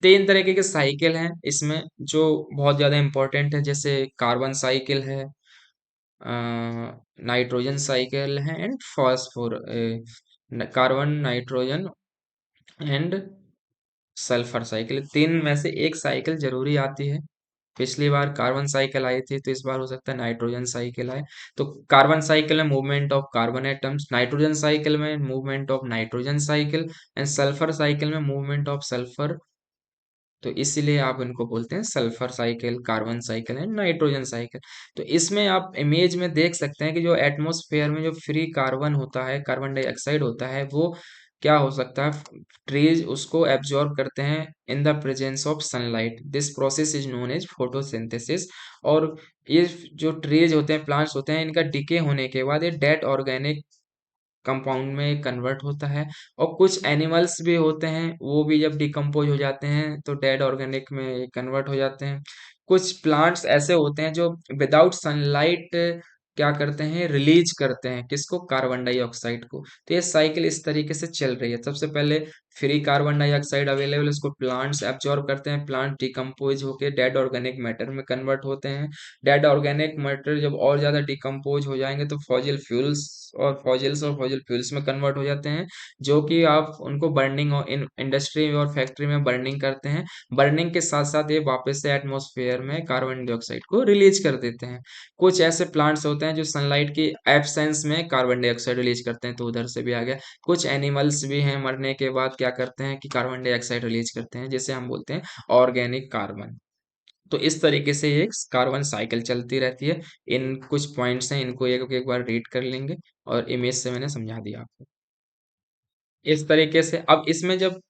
तीन तरीके के साइकिल हैं इसमें जो बहुत ज़्यादा इंपॉर्टेंट है, जैसे कार्बन साइकिल है, नाइट्रोजन साइकिल है and phosphor, carbon, nitrogen and sulphur cycle. तीन में से एक साइकिल जरूरी आती है। पिछली बार कार्बन साइकिल आई थी, तो इस बार हो सकता है नाइट्रोजन साइकिल आए। तो कार्बन साइकिल में movement of carbon atoms, nitrogen cycle में movement of nitrogen cycle, and sulphur cycle में मूवमेंट ऑफ सल्फर। तो इसीलिए आप इनको बोलते हैं sulphur cycle, carbon cycle and nitrogen cycle. तो इसमें आप इमेज में देख सकते हैं कि जो एटमॉस्फेयर में जो फ्री कार्बन होता है, कार्बन डाइऑक्साइड होता है, वो क्या हो सकता है, ट्रीज उसको एब्जॉर्ब करते हैं in the presence of sunlight. This process is known as photosynthesis. और ये जो ट्रीज होते हैं, प्लांट्स होते हैं, इनका डिके होने के बाद ये डेड ऑर्गेनिक कंपाउंड में कन्वर्ट होता है। और कुछ एनिमल्स भी होते हैं, वो भी जब डिकम्पोज हो जाते हैं तो डेड ऑर्गेनिक में कन्वर्ट हो जाते हैं। कुछ प्लांट्स ऐसे होते हैं जो विदाउट सनलाइट क्या करते हैं, रिलीज करते हैं किसको, कार्बन डाइऑक्साइड को। तो ये साइकिल इस तरीके से चल रही है। सबसे पहले फ्री कार्बन डाइऑक्साइड अवेलेबल, उसको प्लांट्स एब्जॉर्ब करते हैं, प्लांट डिकम्पोज होकर डेड ऑर्गेनिक मैटर में कन्वर्ट होते हैं। डेड ऑर्गेनिक मैटर जब और ज्यादा डिकम्पोज हो जाएंगे तो फॉजिल्स और फ्यूल्स में कन्वर्ट हो जाते हैं, जो कि आप उनको बर्निंग और इन इंडस्ट्री और फैक्ट्री में बर्निंग करते हैं। बर्निंग के साथ साथ ये वापस से एटमॉस्फेयर में कार्बन डाइऑक्साइड को रिलीज कर देते हैं। कुछ ऐसे प्लांट्स होते हैं जो सनलाइट की एब्सेंस में कार्बन डाइऑक्साइड रिलीज करते हैं, तो उधर से भी आ गया। कुछ एनिमल्स भी हैं, मरने के बाद क्या करते हैं कि कार्बन डाइऑक्साइड रिलीज करते हैं, जिसे हम बोलते हैं ऑर्गेनिक कार्बन। तो इस तरीके से ये कार्बन साइकिल चलती रहती है। इन कुछ पॉइंट्स हैं, इनको एक एक बार रीड कर लेंगे, और इमेज से मैंने समझा दिया आपको। इस तरीके से अब इसमें जब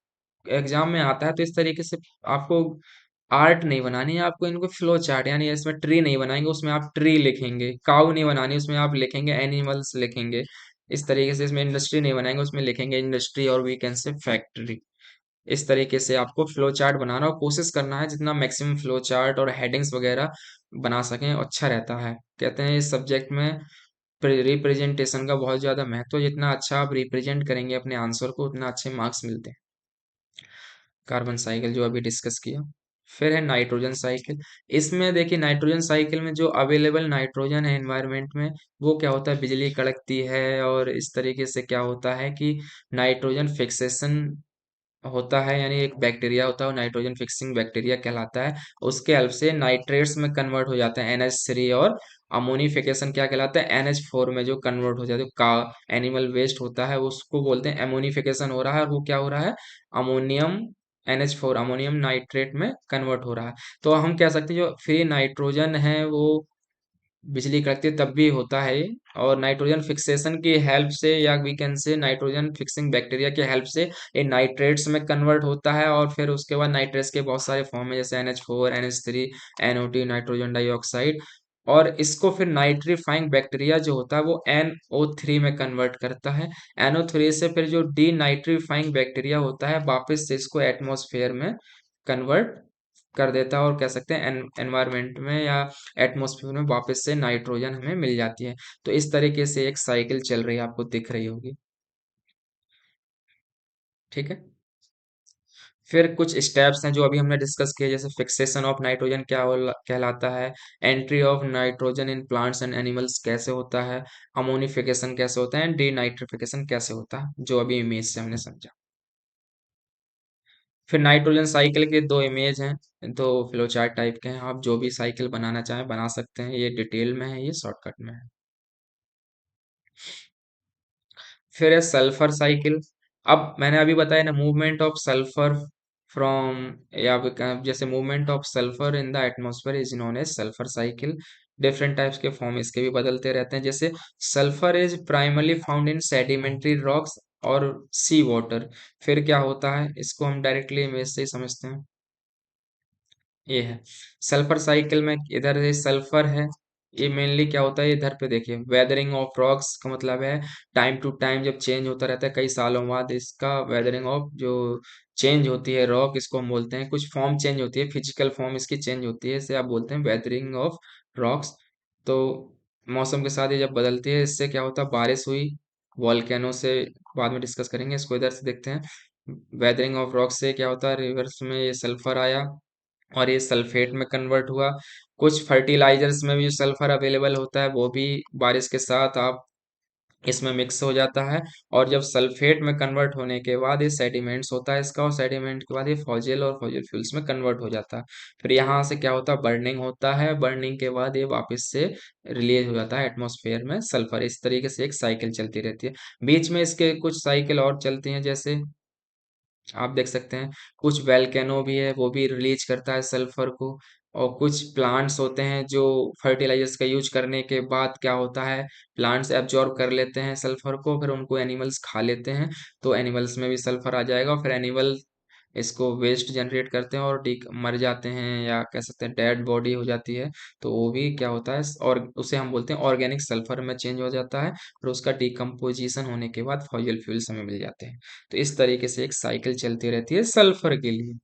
एग्जाम में आता है तो इस तरीके से आपको आर्ट नहीं बनानी है आपको, इनको फ्लो चार्ट, यानी इसमें ट्री नहीं बनाएंगे, उसमें आप ट्री लिखेंगे। काऊ नहीं बनानी, उसमें आप लिखेंगे एनिमल्स लिखेंगे। इस तरीके से इसमें इंडस्ट्री नहीं बनाएंगे, उसमें लिखेंगे इंडस्ट्री, और वी कैन से फैक्ट्री। इस तरीके से आपको फ्लो चार्ट बनाना, और कोशिश करना है जितना मैक्सिमम फ्लो चार्ट और हेडिंग्स वगैरह बना सकें, अच्छा रहता है। कहते हैं इस सब्जेक्ट में रिप्रेजेंटेशन का बहुत ज़्यादा महत्व है, जितना अच्छा आप रिप्रेजेंट करेंगे अपने आंसर को, उतना अच्छे मार्क्स मिलते हैं। कार्बन साइकिल जो अभी डिस्कस किया। फिर है नाइट्रोजन साइकिल। इसमें देखिए नाइट्रोजन साइकिल में जो अवेलेबल नाइट्रोजन है एनवायरनमेंट में, वो क्या होता है, बिजली कड़कती है, और इस तरीके से क्या होता है कि नाइट्रोजन फिक्सेशन होता है, यानी एक बैक्टीरिया होता है, वो नाइट्रोजन फिक्सिंग बैक्टीरिया कहलाता है। उसके हेल्प से नाइट्रेट्स में कन्वर्ट हो जाते हैं NH3, और अमोनिफिकेशन क्या कहलाता है, NH4 में जो कन्वर्ट हो जाते हैं। का एनिमल वेस्ट होता है उसको बोलते हैं एमोनिफिकेशन हो रहा है, और वो क्या हो रहा है, अमोनियम NH4 अमोनियम नाइट्रेट में कन्वर्ट हो रहा है। तो हम कह सकते हैं जो फ्री नाइट्रोजन है वो बिजली कड़कती है तब भी होता है ये, और नाइट्रोजन फिक्सेशन की हेल्प से, या we can say nitrogen fixing bacteria के हेल्प से ये नाइट्रेट्स में कन्वर्ट होता है, और फिर उसके बाद नाइट्रेट्स के बहुत सारे फॉर्म है, जैसे NH4 NH3 NO2 nitrogen dioxide. और इसको फिर नाइट्रीफाइंग बैक्टीरिया जो होता है वो NO3 में कन्वर्ट करता है। NO3 से फिर जो डी नाइट्रीफाइंग बैक्टीरिया होता है वापस से इसको एटमॉस्फेयर में कन्वर्ट कर देता है, और कह सकते हैं एनवायरमेंट में या एटमॉस्फेयर में वापस से नाइट्रोजन हमें मिल जाती है। तो इस तरीके से एक साइकिल चल रही है, आपको दिख रही होगी। ठीक है। फिर कुछ स्टेप्स हैं जो अभी हमने डिस्कस किए, जैसे फिक्सेशन ऑफ नाइट्रोजन क्या कहलाता है, entry of nitrogen in plants and animals कैसे होता है, अमोनिफिकेशन कैसे होता है, डी नाइट्रिफिकेशन कैसे होता है, जो अभी इमेज से हमने समझा। फिर नाइट्रोजन साइकिल के दो इमेज हैं, दो फ्लोचार्ट टाइप के हैं, आप जो भी साइकिल बनाना चाहें बना सकते हैं, ये डिटेल में है, ये शॉर्टकट में है। फिर है सल्फर साइकिल। अब मैंने अभी बताया ना, मूवमेंट ऑफ सल्फर फ्रॉम, या जैसे movement of sulphur in the atmosphere is known as sulphur cycle. Different types के फॉर्म इसके भी बदलते रहते हैं, जैसे sulphur is primarily found in sedimentary rocks और सी वाटर। फिर क्या होता है, इसको हम डायरेक्टली इमेज से ही समझते हैं। ये है सल्फर साइकिल में, इधर ये सल्फर है, ये मेनली क्या होता है, इधर पे देखिए वेदरिंग ऑफ रॉक्स का मतलब है टाइम टू टाइम जब चेंज होता रहता है, कई सालों बाद इसका वेदरिंग ऑफ जो चेंज होती है रॉक, इसको हम बोलते हैं, कुछ फॉर्म चेंज होती है, फिजिकल फॉर्म इसकी चेंज होती है, इसे आप बोलते हैं वेदरिंग ऑफ रॉक्स। तो मौसम के साथ ये जब बदलती है, इससे क्या होता है, बारिश हुई, वॉल्केनो से बाद में डिस्कस करेंगे, इसको इधर से देखते हैं। वेदरिंग ऑफ रॉक से क्या होता है, रिवर्स में ये सल्फर आया, और ये सल्फेट में कन्वर्ट हुआ। कुछ फर्टिलाइजर्स में भी जो सल्फर अवेलेबल होता है वो भी बारिश के साथ आप इसमें मिक्स हो जाता है, और जब सल्फेट में कन्वर्ट होने के बाद ये सेडिमेंट्स होता है इसका, और सेडिमेंट के बाद ये फॉजिल और फॉजिल फ्यूल्स में कन्वर्ट हो जाता है। फिर यहाँ से क्या होता है, बर्निंग होता है, बर्निंग के बाद ये वापस से रिलीज हो जाता है एटमॉस्फेयर में सल्फर। इस तरीके से एक साइकिल चलती रहती है। बीच में इसके कुछ साइकिल और चलती हैं, जैसे आप देख सकते हैं कुछ वैल्केनो भी है, वो भी रिलीज करता है सल्फर को। और कुछ प्लांट्स होते हैं जो फर्टिलाइजर्स का यूज करने के बाद क्या होता है, प्लांट्स एब्जॉर्ब कर लेते हैं सल्फर को, फिर उनको एनिमल्स खा लेते हैं, तो एनिमल्स में भी सल्फर आ जाएगा, और फिर एनिमल इसको वेस्ट जनरेट करते हैं और मर जाते हैं, या कह सकते हैं डेड बॉडी हो जाती है। तो वो भी क्या होता है, और उसे हम बोलते हैं ऑर्गेनिक सल्फर में चेंज हो जाता है, और उसका डिकम्पोजिशन होने के बाद फॉसिल फ्यूल्स हमें मिल जाते हैं। तो इस तरीके से एक साइकिल चलती रहती है सल्फर के लिए।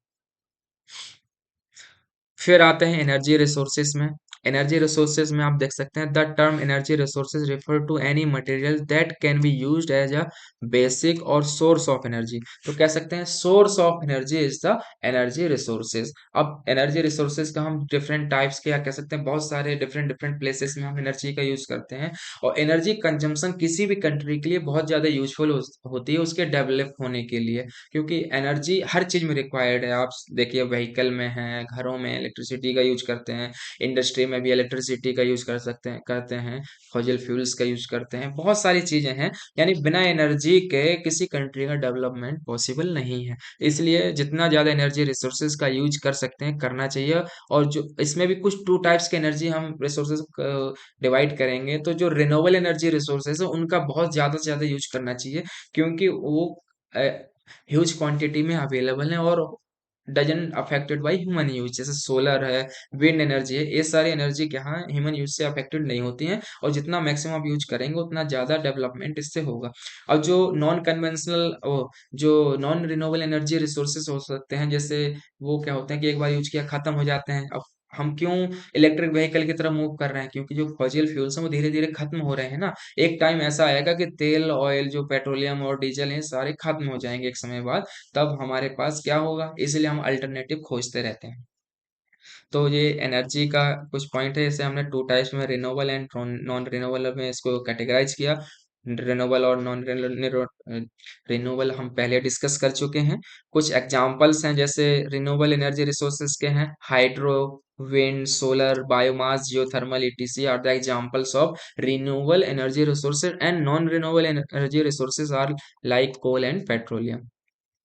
फिर आते हैं एनर्जी रिसोर्सेज में। एनर्जी रिसोर्सेज में आप देख सकते हैं the term energy resources refer to any material that can be used as a basic और सोर्स ऑफ एनर्जी। तो कह सकते हैं source of energy is the energy resources. अब एनर्जी रिसोर्सेज का हम डिफरेंट टाइप्स के, या कह सकते हैं बहुत सारे डिफरेंट डिफरेंट प्लेसेस में हम एनर्जी का यूज करते हैं, और एनर्जी कंजम्पशन किसी भी कंट्री के लिए बहुत ज्यादा यूजफुल होती है उसके डेवलप होने के लिए, क्योंकि एनर्जी हर चीज में रिक्वायर्ड है। आप देखिए व्हीकल में है, घरों में इलेक्ट्रिसिटी का यूज करते हैं, इंडस्ट्री में भी इलेक्ट्रिसिटी का यूज कर सकते हैं करते हैं, फॉसिल फ्यूल्स का यूज करते हैं, बहुत सारी चीजें हैं। यानी बिना एनर्जी के किसी कंट्री का डेवलपमेंट पॉसिबल नहीं है। इसलिए जितना ज्यादा एनर्जी रिसोर्सेज का यूज कर सकते हैं करना चाहिए। और जो इसमें भी कुछ टू टाइप्स के एनर्जी हम रिसोर्सेज डिवाइड करेंगे, तो जो रिन्यूएबल एनर्जी रिसोर्सेज है उनका बहुत ज्यादा से ज्यादा यूज करना चाहिए, क्योंकि वो ह्यूज क्वांटिटी में अवेलेबल है, और doesn't affected by human use, जैसे सोलर है, विंड एनर्जी है, ये सारी एनर्जी क्या है ह्यूमन यूज से अफेक्टेड नहीं होती हैं, और जितना मैक्सिमम आप यूज करेंगे उतना ज्यादा डेवलपमेंट इससे होगा। और जो नॉन कन्वेंशनल, जो नॉन रिन्यूएबल एनर्जी रिसोर्सेज हो सकते हैं, जैसे वो क्या होते हैं कि एक बार यूज किया खत्म हो जाते हैं। अब हम क्यों इलेक्ट्रिक व्हीकल की तरफ मूव कर रहे हैं, क्योंकि जो फॉसिल फ्यूल्स हैं वो धीरे धीरे खत्म हो रहे हैं ना। एक टाइम ऐसा आएगा कि तेल, ऑयल, जो पेट्रोलियम और डीजल है, सारे खत्म हो जाएंगे एक समय बाद। तब हमारे पास क्या होगा, इसलिए हम अल्टरनेटिव खोजते रहते हैं। तो ये एनर्जी का कुछ पॉइंट है, जैसे हमने टू टाइप्स में रिन्यूएबल एंड नॉन रिन्यूएबल में इसको कैटेगराइज किया। रिन्यूएबल और नॉन रिन्यूएबल हम पहले डिस्कस कर चुके हैं। कुछ एग्जांपल्स हैं, जैसे रिन्यूएबल एनर्जी रिसोर्सेज के हैं hydro, wind, solar, biomass, geothermal, ETC are the examples of renewable energy resources, and non renewable energy resources are like coal and petroleum.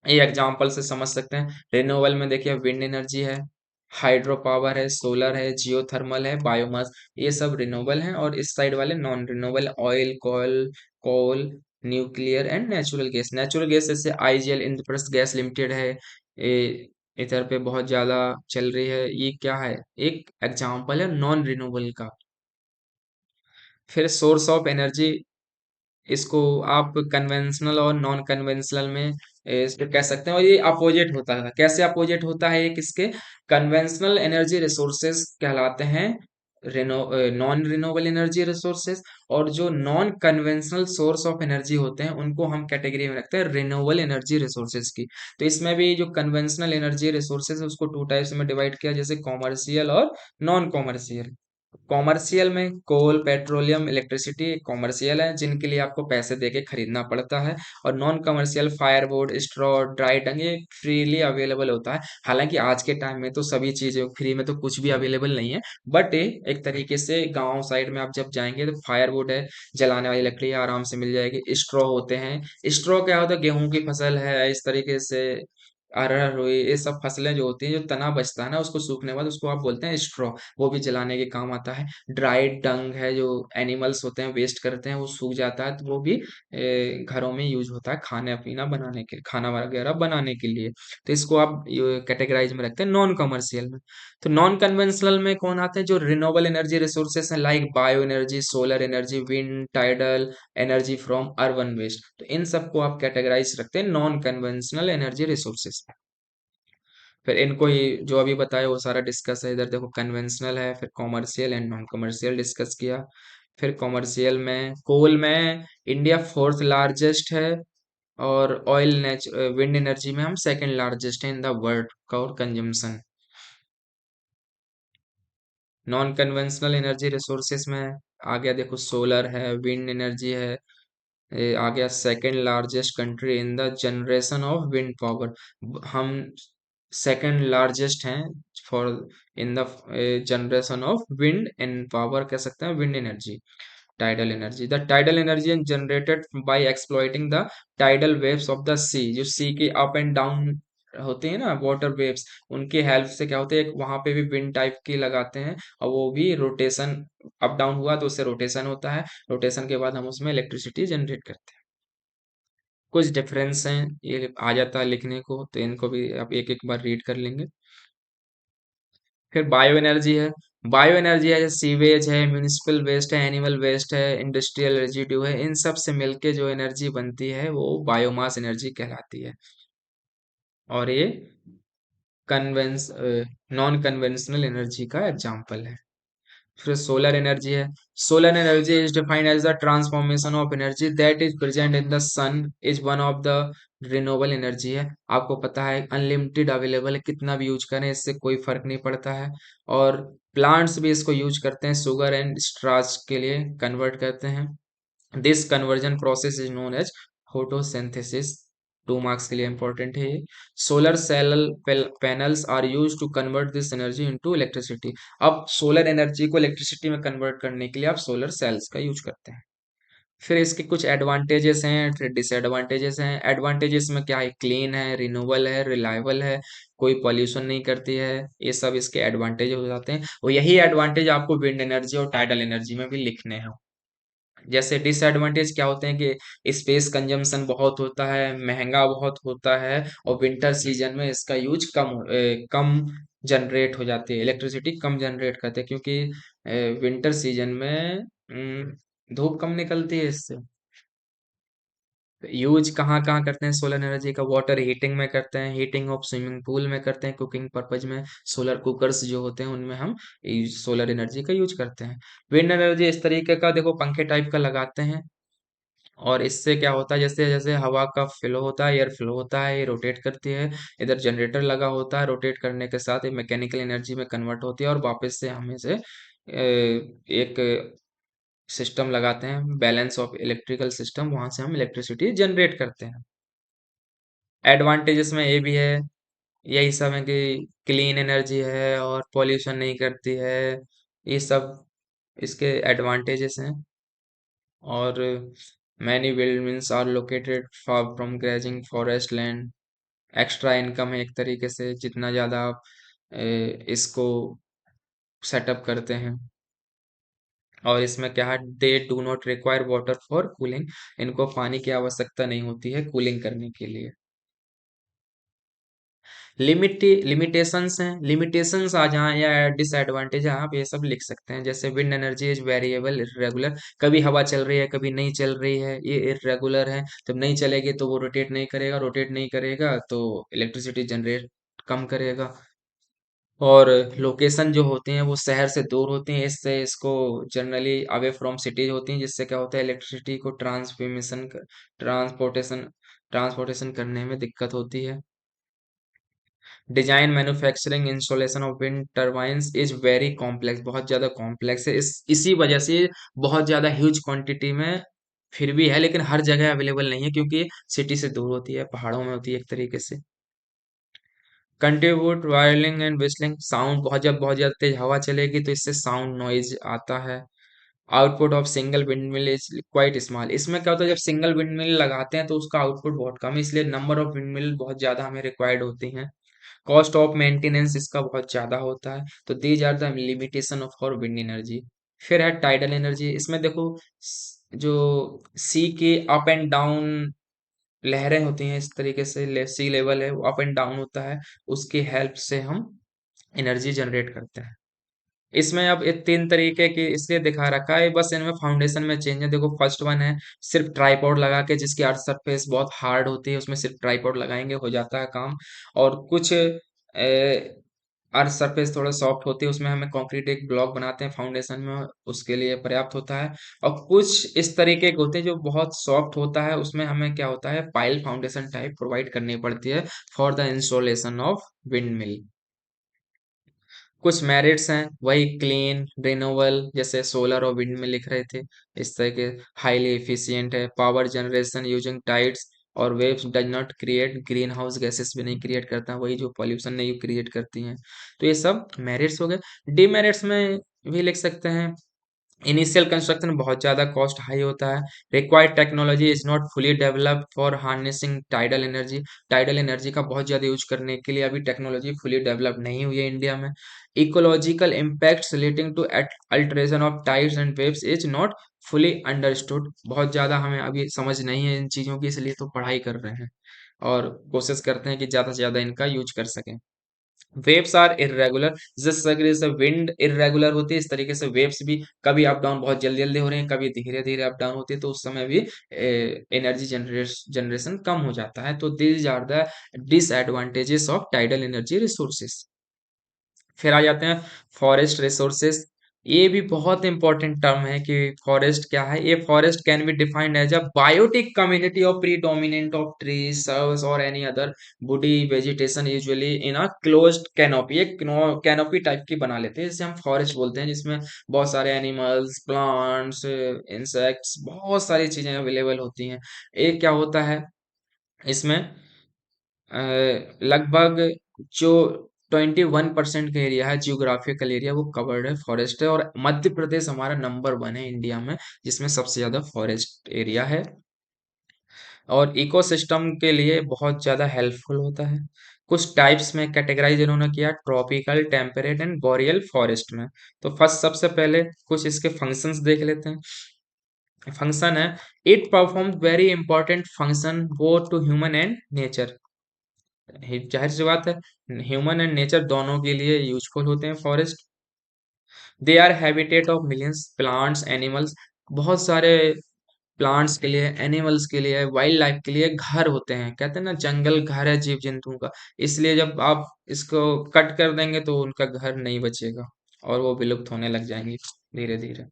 ये एग्जांपल से समझ सकते हैं। रिन्यूएबल में देखिए विंड एनर्जी है, हाइड्रो पावर है, सोलर है, जियोथर्मल है, बायोमास, ये सब रिन्यूएबल हैं। और इस साइड वाले non renewable, oil, coal, nuclear and natural gas. Natural gas जैसे आईजीएल, इंद्रप्रस्थ गैस लिमिटेड है, ये इधर पे बहुत ज्यादा चल रही है। ये क्या है, एक एग्जांपल है नॉन रिन्यूएबल का। फिर सोर्स ऑफ एनर्जी, इसको आप कन्वेंशनल और नॉन कन्वेंशनल में इसको कह सकते हैं। और ये अपोजिट होता है, कैसे अपोजिट होता है, ये किसके, कन्वेंशनल एनर्जी रिसोर्सेज कहलाते हैं नॉन रिन्यूएबल एनर्जी रिसोर्सेज, और जो non conventional source of energy होते हैं उनको हम कैटेगरी में रखते हैं रिन्यूएबल एनर्जी रिसोर्सेज की। तो इसमें भी जो कन्वेंशनल एनर्जी रिसोर्सेज है उसको टू टाइप्स में डिवाइड किया, जैसे कॉमर्शियल और नॉन कॉमर्शियल। कॉमर्शियल में कोल, पेट्रोलियम, इलेक्ट्रिसिटी कॉमर्शियल है, जिनके लिए आपको पैसे देके खरीदना पड़ता है। और non commercial firewood, straw, dry dung, ये फ्रीली अवेलेबल होता है। हालांकि आज के टाइम में तो सभी चीजें फ्री में तो कुछ भी अवेलेबल नहीं है, बट एक तरीके से गांव साइड में आप जब जाएंगे तो फायरवुड है, जलाने वाली लकड़ी आराम से मिल जाएगी। स्ट्रॉ होते हैं, स्ट्रॉ क्या होता है, गेहूं की फसल है इस तरीके से, अरहर हुई, ये सब फसलें जो होती हैं, जो तना बचता है ना उसको सूखने के बाद, उसको आप बोलते हैं स्ट्रॉ। वो भी जलाने के काम आता है। ड्राइड डंग है, जो एनिमल्स होते हैं वेस्ट करते हैं, वो सूख जाता है, तो वो भी घरों में यूज होता है खाना पीना बनाने के, खाना वगैरह बनाने के लिए। तो इसको आप कैटेगराइज में रखते हैं नॉन कमर्शियल में। तो नॉन कन्वेंशनल में कौन आते हैं, जो रिन्यूएबल एनर्जी रिसोर्सेस हैं, like bio energy, solar energy, wind, tidal energy from urban waste. तो इन सबको आप कैटेगराइज रखते हैं नॉन कन्वेंशनल एनर्जी रिसोर्सेस। फिर इनको ही जो अभी बताया वो सारा डिस्कस है। इधर देखो कन्वेंशनल है, फिर commercial and non commercial discuss किया। फिर कॉमर्शियल में कोल में इंडिया फोर्थ लार्जेस्ट है, और ऑयल विंड एनर्जी में हम सेकंड लार्जेस्ट है इन द वर्ल्ड का और consumption. Non conventional energy resources में आ गया, देखो सोलर है, विंड एनर्जी है, ये आ गया second largest country in the generation of wind power. हम सेकंड लार्जेस्ट हैं for in the generation of wind and power, कह सकते हैं wind energy. Tidal energy, the tidal energy is generated by exploiting the tidal waves of the sea. जो sea के up and down होते हैं ना water waves, उनकी help से क्या होता है, एक वहां पे भी विंड टाइप की लगाते हैं, और वो भी रोटेशन, अप डाउन हुआ तो उससे रोटेशन होता है, रोटेशन के बाद हम उसमें इलेक्ट्रिसिटी जनरेट करते हैं। कुछ डिफरेंस हैं, ये आ जाता है लिखने को, तो इनको भी आप एक एक बार रीड कर लेंगे। फिर बायो एनर्जी है। बायो एनर्जी है, सीवेज है, म्यूनिसिपल वेस्ट है, एनिमल वेस्ट है, इंडस्ट्रियल रेजिड्यू है, इन सब से मिलके जो एनर्जी बनती है वो बायोमास एनर्जी कहलाती है। और ये कन्वेंस नॉन कन्वेंशनल एनर्जी का एग्जाम्पल है। फिर सोलर एनर्जी है। Solar energy is defined as the transformation of energy that is present in the sun, is one of the renewable energy है। आपको पता है अनलिमिटेड अवेलेबल है, कितना भी यूज करें इससे कोई फर्क नहीं पड़ता है। और प्लांट्स भी इसको यूज करते हैं, शुगर एंड स्टार्च के लिए कन्वर्ट करते हैं। This conversion process is known as photosynthesis. 2 marks के लिए इंपॉर्टेंट है ये। Solar cell panels are use to convert this energy into electricity. अब सोलर एनर्जी को इलेक्ट्रिसिटी में कन्वर्ट करने के लिए आप सोलर सेल्स का यूज करते हैं। फिर इसके कुछ एडवांटेजेस हैं, फिर डिसएडवांटेजेस हैं। एडवांटेजेस में क्या है, क्लीन है, रिन्यूएबल है, रिलायबल है, कोई पॉल्यूशन नहीं करती है, ये सब इसके एडवांटेज हो जाते हैं। और यही एडवांटेज आपको विंड एनर्जी और टाइडल एनर्जी में भी लिखने हैं। जैसे डिसएडवांटेज क्या होते हैं कि स्पेस कंजम्पशन बहुत होता है, महंगा बहुत होता है, और विंटर सीजन में इसका यूज कम जनरेट हो जाती है, इलेक्ट्रिसिटी कम जनरेट करते हैं, क्योंकि विंटर सीजन में धूप कम निकलती है इससे। यूज कहाँ कहाँ करते हैं सोलर एनर्जी का? वाटर हीटिंग में करते हैं, हीटिंग ऑफ स्विमिंग पूल में करते हैं, कुकिंग पर्पज में सोलर कुकर्स जो होते हैं उनमें हम सोलर एनर्जी का यूज करते हैं। विंड एनर्जी इस तरीके का देखो पंखे टाइप का लगाते हैं, और इससे क्या होता है, जैसे जैसे हवा का फ्लो होता है, एयर फ्लो होता है, ये रोटेट करती है। इधर जनरेटर लगा होता है, रोटेट करने के साथ ये मैकेनिकल एनर्जी में कन्वर्ट होती है, और वापस से हम इसे एक सिस्टम लगाते हैं, बैलेंस ऑफ इलेक्ट्रिकल सिस्टम, वहां से हम इलेक्ट्रिसिटी जनरेट करते हैं। एडवांटेजेस में ये भी है, यही सब है कि क्लीन एनर्जी है और पॉल्यूशन नहीं करती है, ये सब इसके एडवांटेजेस हैं। और many windmills are located far from grazing forest land. Extra income है एक तरीके से, जितना ज़्यादा आप इसको सेटअप करते हैं। और इसमें क्या है, they do not require water for cooling, इनको पानी की आवश्यकता नहीं होती है कूलिंग करने के लिए। लिमिटेशंस हैं, लिमिटेशंस आ जाए या डिसएडवांटेज है, आप ये सब लिख सकते हैं। जैसे wind energy is variable irregular, कभी हवा चल रही है कभी नहीं चल रही है, ये इरेगुलर है। जब नहीं चलेगी तो वो रोटेट नहीं करेगा, रोटेट नहीं करेगा तो इलेक्ट्रिसिटी जनरेट कम करेगा। और लोकेशन जो होती हैं वो शहर से दूर होती हैं, इससे इसको जनरली अवे फ्रॉम सिटीज होती हैं, जिससे क्या होता है इलेक्ट्रिसिटी को ट्रांसपोर्टेशन ट्रांसपोर्टेशन करने में दिक्कत होती है। Design manufacturing installation of wind turbines is very complex, बहुत ज्यादा कॉम्प्लेक्स है, इसी वजह से बहुत ज्यादा ह्यूज क्वांटिटी में फिर भी है, लेकिन हर जगह अवेलेबल नहीं है, क्योंकि सिटी से दूर होती है, पहाड़ों में होती है एक तरीके से। Contribute oiling and whistling sound, बहुत जब बहुत ज्यादा तेज हवा चलेगी तो इससे साउंड नॉइज आता है। Output of single wind mill is quite small, इसमें क्या होता है जब सिंगल विंड मिल लगाते हैं तो उसका आउटपुट बहुत कम है, इसलिए नंबर ऑफ विंड मिल बहुत ज्यादा हमें रिक्वायर्ड होती हैं। कॉस्ट ऑफ मेंटेनेंस इसका बहुत ज्यादा होता है। तो these are the limitation of for wind energy. फिर है टाइडल एनर्जी, इसमें देखो जो सी के अप एंड डाउन लहरें होती हैं, इस तरीके से सी लेवल है वो अप एंड डाउन होता है, उसकी हेल्प से हम एनर्जी जनरेट करते हैं। इसमें अब ये तीन तरीके की इसलिए दिखा रखा है, बस इनमें फाउंडेशन में चेंज है। देखो फर्स्ट वन है सिर्फ ट्राइपॉड लगा के, जिसकी अर्थ सरफेस बहुत हार्ड होती है, उसमें सिर्फ ट्राइपॉड लगाएंगे हो जाता है काम। और कुछ अर्थ सरफेस थोड़ा सॉफ्ट होती है, उसमें हमें कंक्रीट एक ब्लॉक बनाते हैं फाउंडेशन में, उसके लिए पर्याप्त होता है। और कुछ इस तरीके के होते हैं जो बहुत सॉफ्ट होता है, उसमें हमें क्या होता है पाइल फाउंडेशन टाइप प्रोवाइड करनी पड़ती है for the installation of wind mill. कुछ मेरिट्स हैं वही क्लीन रिन्यूएबल, जैसे सोलर और विंड में लिख रहे थे इस तरह के। हाईली एफिशिएंट है, पावर जनरेशन यूजिंग टाइड्स और waves does not create green house gases, भी नहीं क्रिएट करता, वही जो पॉल्यूशन नहीं क्रिएट करती हैं। तो ये सब मेरिट्स हो गए। डिमेरिट्स में भी लिख सकते हैं, इनिशियल कंस्ट्रक्शन बहुत ज़्यादा कॉस्ट हाई होता है, required technology is not fully developed for harnessing tidal energy, tidal energy का बहुत ज़्यादा यूज करने के लिए अभी टेक्नोलॉजी फुली डेवलप नहीं हुई है इंडिया में। Ecological impacts relating to alteration of tides and waves is not fully understood, बहुत ज़्यादा हमें अभी समझ नहीं है इन चीज़ों की, इसलिए तो पढ़ाई कर रहे हैं और कोशिश करते हैं कि ज़्यादा से ज़्यादा इनका यूज कर सकें। वेव्स आर इरेगुलर, जिस तरीके से विंड इरेगुलर होती है इस तरीके से वेव्स भी कभी अप डाउन बहुत जल्दी जल्दी हो रहे हैं, कभी धीरे धीरे अप डाउन होती है, तो उस समय भी एनर्जी जनरेशन कम हो जाता है। तो these are the disadvantages of tidal energy resources. फिर आ जाते हैं फॉरेस्ट रिसोर्सेस। ये भी बहुत इंपॉर्टेंट टर्म है कि फॉरेस्ट क्या है। ये forest can be defined as a biotic community of predominant of trees serves और any other woody vegetation usually in a closed canopy, एक कैनोपी टाइप की बना लेते हैं जिसे हम फॉरेस्ट बोलते हैं, जिसमें बहुत सारे एनिमल्स प्लांट्स इंसेक्ट्स बहुत सारी चीजें अवेलेबल होती हैं। एक क्या होता है इसमें लगभग जो 21% का एरिया है जियोग्राफिकल एरिया वो कवर्ड है फॉरेस्ट है, और मध्य प्रदेश हमारा नंबर 1 है इंडिया में जिसमें सबसे ज्यादा फॉरेस्ट एरिया है, और इकोसिस्टम के लिए बहुत ज्यादा हेल्पफुल होता है। कुछ टाइप्स में कैटेगराइज इन्होंने किया tropical temperate and boreal forest में। तो फर्स्ट सबसे पहले कुछ इसके फंक्शंस देख लेते हैं। फंक्शन है, it perform very important function both to human and nature. जाहिर सी बात है, ह्यूमन एंड नेचर दोनों के लिए यूजफुल होते हैं forest. They are habitat of millions plants animals, बहुत सारे प्लांट्स के लिए, एनिमल्स के लिए, वाइल्ड लाइफ के लिए घर होते हैं। कहते हैं ना, जंगल घर है जीव जंतुओं का। इसलिए जब आप इसको कट कर देंगे तो उनका घर नहीं बचेगा और वो विलुप्त होने लग जाएंगे धीरे धीरे।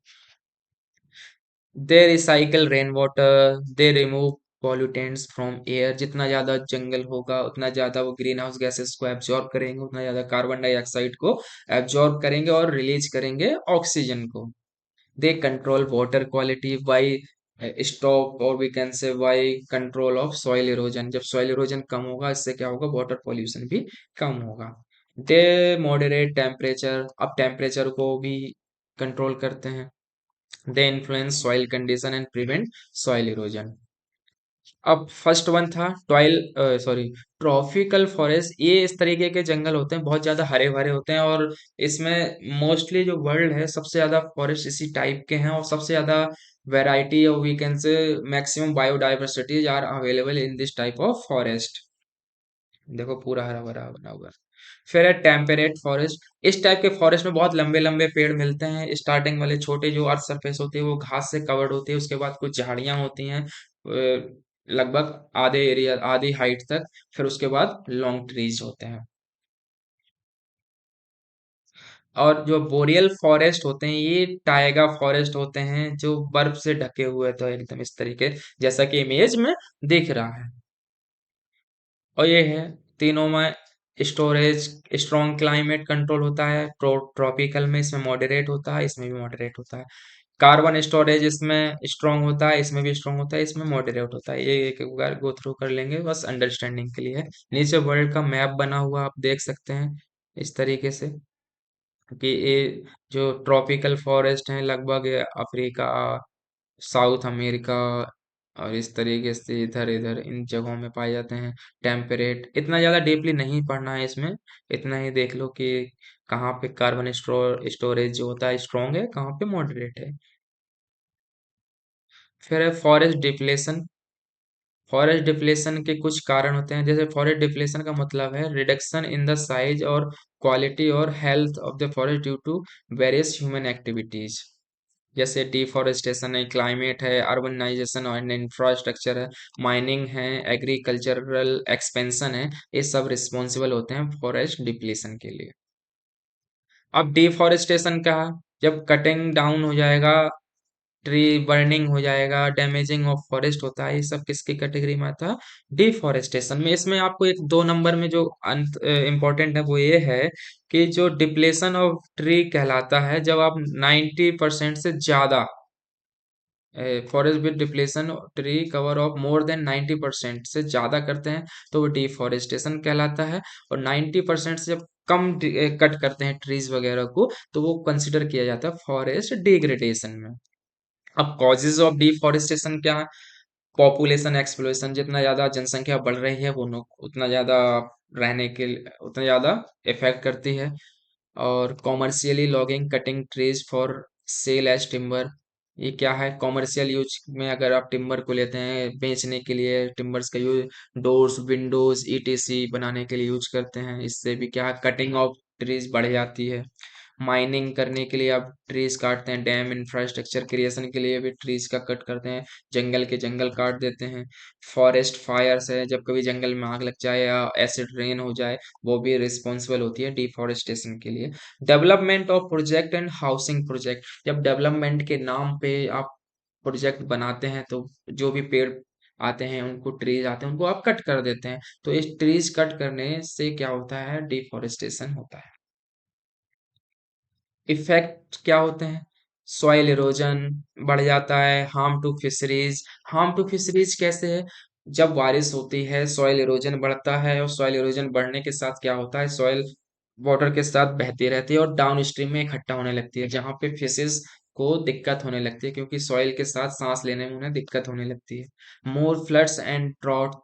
दे recycle rain water, they remove pollutants from air. जितना ज्यादा जंगल होगा उतना ज्यादा वो ग्रीन हाउस गैसेस को एब्जॉर्ब करेंगे, उतना ज्यादा कार्बन डाइऑक्साइड को एब्जॉर्ब करेंगे और रिलीज करेंगे ऑक्सीजन को। they control water quality by stop or we can say by control of soil erosion। जब soil erosion कम होगा इससे क्या होगा, water pollution भी कम होगा। they moderate temperature, अब temperature को भी कंट्रोल करते हैं। they influence soil condition and prevent soil erosion। अब फर्स्ट वन था टॉयल सॉरी ट्रॉपिकल फॉरेस्ट। ये इस तरीके के जंगल होते हैं, बहुत ज्यादा हरे भरे होते हैं और इसमें मोस्टली जो वर्ल्ड है सबसे ज्यादा फॉरेस्ट इसी टाइप के हैं और सबसे ज्यादा वैरायटी और we can say maximum biodiversities are available in this type of forest. देखो पूरा हरा भरा बना हुआ है। फिर है टेम्परेट फॉरेस्ट। इस टाइप के फॉरेस्ट में बहुत लंबे लंबे पेड़ मिलते हैं। स्टार्टिंग वाले छोटे जो अर्थ सरफेस होती है वो घास से कवर्ड होती है, उसके बाद कुछ झाड़ियां होती हैं लगभग आधे एरिया आधी हाइट तक। फिर उसके बाद लॉन्ग ट्रीज होते हैं। और जो बोरियल फॉरेस्ट होते हैं ये टाइगा फॉरेस्ट होते हैं जो बर्फ से ढके हुए, तो एकदम इस तरीके जैसा कि इमेज में दिख रहा है। और ये है तीनों में स्टोरेज, स्ट्रॉन्ग क्लाइमेट कंट्रोल होता है। ट्रॉपिकल में इसमें मॉडरेट होता है, इसमें भी मॉडरेट होता है। कार्बन स्टोरेज इसमें स्ट्रॉन्ग होता है, इसमें भी स्ट्रॉन्ग होता है, इसमें मॉडरेट होता है। ये एक एक बार गो थ्रू कर लेंगे बस अंडरस्टैंडिंग के लिए है। नीचे वर्ल्ड का मैप बना हुआ आप देख सकते हैं इस तरीके से कि ये जो ट्रॉपिकल फॉरेस्ट हैं लगभग ये अफ्रीका, साउथ अमेरिका और इस तरीके से इधर इधर इन जगहों में पाए जाते हैं। टेम्परेट इतना ज़्यादा डीपली नहीं पढ़ना है इसमें, इतना ही देख लो कि कहाँ पे कार्बन स्टोरेज जो होता है स्ट्रॉन्ग है, कहाँ पे मॉडरेट है। फिर है फॉरेस्ट डिप्लेशन। फॉरेस्ट डिप्लेशन के कुछ कारण होते हैं, जैसे फॉरेस्ट डिप्लेशन का मतलब है रिडक्शन इन द साइज और क्वालिटी और health of the forest due to various human activities. जैसे डिफॉरेस्टेशन है, क्लाइमेट है, अर्बनाइजेशन और इंफ्रास्ट्रक्चर है, माइनिंग है, एग्रीकल्चरल एक्सपेंशन है, ये सब रिस्पॉन्सिबल होते हैं फॉरेस्ट डिप्लेशन के लिए। अब डिफॉरेस्टेशन का, जब कटिंग डाउन हो जाएगा, ट्री बर्निंग हो जाएगा, डैमेजिंग ऑफ फॉरेस्ट होता है, ये सब किसकी कैटेगरी में आता है, डिफॉरेस्टेशन में। इसमें आपको एक दो नंबर में जो इम्पोर्टेंट है वो ये है कि जो डिप्लेशन ऑफ ट्री कहलाता है जब आप 90% से ज्यादा forest with depletion tree cover of more than 90% से ज्यादा करते हैं तो वो डिफॉरेस्टेशन कहलाता है। और 90% से जब कम कट करते हैं ट्रीज वगैरह को तो वो कंसिडर किया जाता है फॉरेस्ट डिग्रेडेशन में। अब कॉजेज ऑफ डिफॉरेस्टेशन क्या है, पॉपुलेशन एक्सप्लोरेशन। जितना ज्यादा जनसंख्या बढ़ रही है वो उतना ज्यादा रहने के उतना ज्यादा इफेक्ट करती है। और commercially logging cutting trees for sale as timber. ये क्या है, कॉमर्शियल यूज में अगर आप टिम्बर को लेते हैं बेचने के लिए, टिम्बर्स का यूज डोर्स विंडोज ईटीसी बनाने के लिए यूज करते हैं, इससे भी क्या कटिंग ऑफ ट्रीज बढ़ जाती है। माइनिंग करने के लिए आप ट्रीज काटते हैं, डैम इंफ्रास्ट्रक्चर क्रिएशन के लिए भी ट्रीज का कट करते हैं, जंगल के जंगल काट देते हैं। फॉरेस्ट फायर्स है, जब कभी जंगल में आग लग जाए या एसिड रेन हो जाए वो भी रिस्पॉन्सिबल होती है डिफॉरेस्टेशन के लिए। Development of project and housing project, जब डेवलपमेंट के नाम पे आप प्रोजेक्ट बनाते हैं तो जो भी पेड़ आते हैं उनको, ट्रीज आते हैं उनको आप कट कर देते हैं, तो इस ट्रीज कट करने से क्या होता है, डिफॉरेस्टेशन होता है। इफेक्ट क्या होते हैं, सॉइल इरोजन बढ़ जाता है, harm to fisheries. Harm to fisheries कैसे है, जब बारिश होती है सॉइल इरोजन बढ़ता है और सॉइल इरोजन बढ़ने के साथ क्या होता है, सॉइल वाटर के साथ बहती रहती है और डाउन स्ट्रीम में इकट्ठा होने लगती है जहाँ पे फिशेस को दिक्कत होने लगती है क्योंकि सॉइल के साथ सांस लेने में उन्हें दिक्कत होने लगती है। मोर फ्लड्स एंड ड्रॉट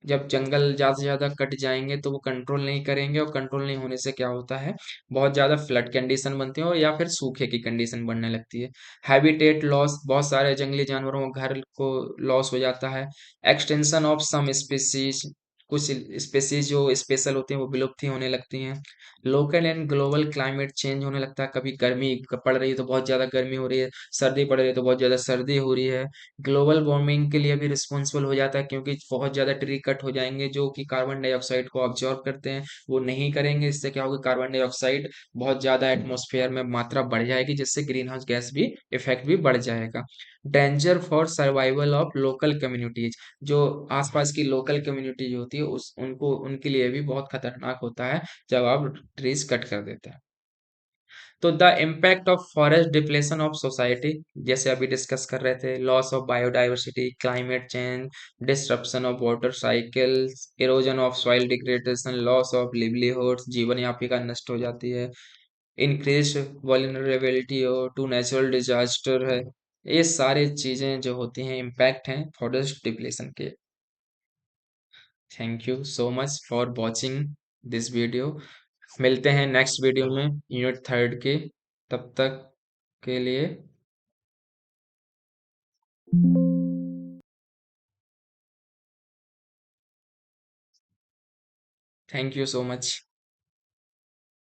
जब जंगल ज़्यादा से ज़्यादा कट जाएंगे तो वो कंट्रोल नहीं करेंगे, और कंट्रोल नहीं होने से क्या होता है, बहुत ज़्यादा फ्लड कंडीशन बनती है और या फिर सूखे की कंडीशन बनने लगती है। हैबिटेट लॉस, बहुत सारे जंगली जानवरों का घर को लॉस हो जाता है। एक्सटेंशन ऑफ सम स्पीसीज, कुछ स्पेसीज जो स्पेशल होती हैं वो विलुप्त ही होने लगती हैं। Local and global climate change होने लगता है, कभी गर्मी पड़ रही है तो बहुत ज़्यादा गर्मी हो रही है, सर्दी पड़ रही है तो बहुत ज़्यादा सर्दी हो रही है। ग्लोबल वार्मिंग के लिए भी रिस्पॉन्सिबल हो जाता है, क्योंकि बहुत ज़्यादा ट्री कट हो जाएंगे जो कि कार्बन डाइऑक्साइड को ऑब्जॉर्व करते हैं, वो नहीं करेंगे। इससे क्या होगा, कार्बन डाइऑक्साइड बहुत ज़्यादा एटमॉस्फेयर में मात्रा बढ़ जाएगी, जिससे ग्रीन हाउस गैस भी इफेक्ट भी बढ़ जाएगा। Danger for survival of local communities, जो आसपास की लोकल कम्युनिटी जो होती है उस उनको उनके लिए भी बहुत खतरनाक होता है जब आप ट्रीज कट कर देते हैं। तो the impact of forest depletion of society, जैसे अभी डिस्कस कर रहे थे, loss of biodiversity, climate change, disruption of water cycles, erosion of soil degradation, loss of livelihoods, जीवन यापिका नष्ट हो जाती है, इंक्रीज वल्नरेबिलिटी हो टू नेचुरल डिजास्टर है। ये सारी चीजें जो होती हैं इम्पैक्ट हैं फॉरेस्ट डिप्लेशन के। Thank you so much for watching this video. मिलते हैं नेक्स्ट वीडियो में यूनिट थर्ड के। तब तक के लिए थैंक यू सो मच।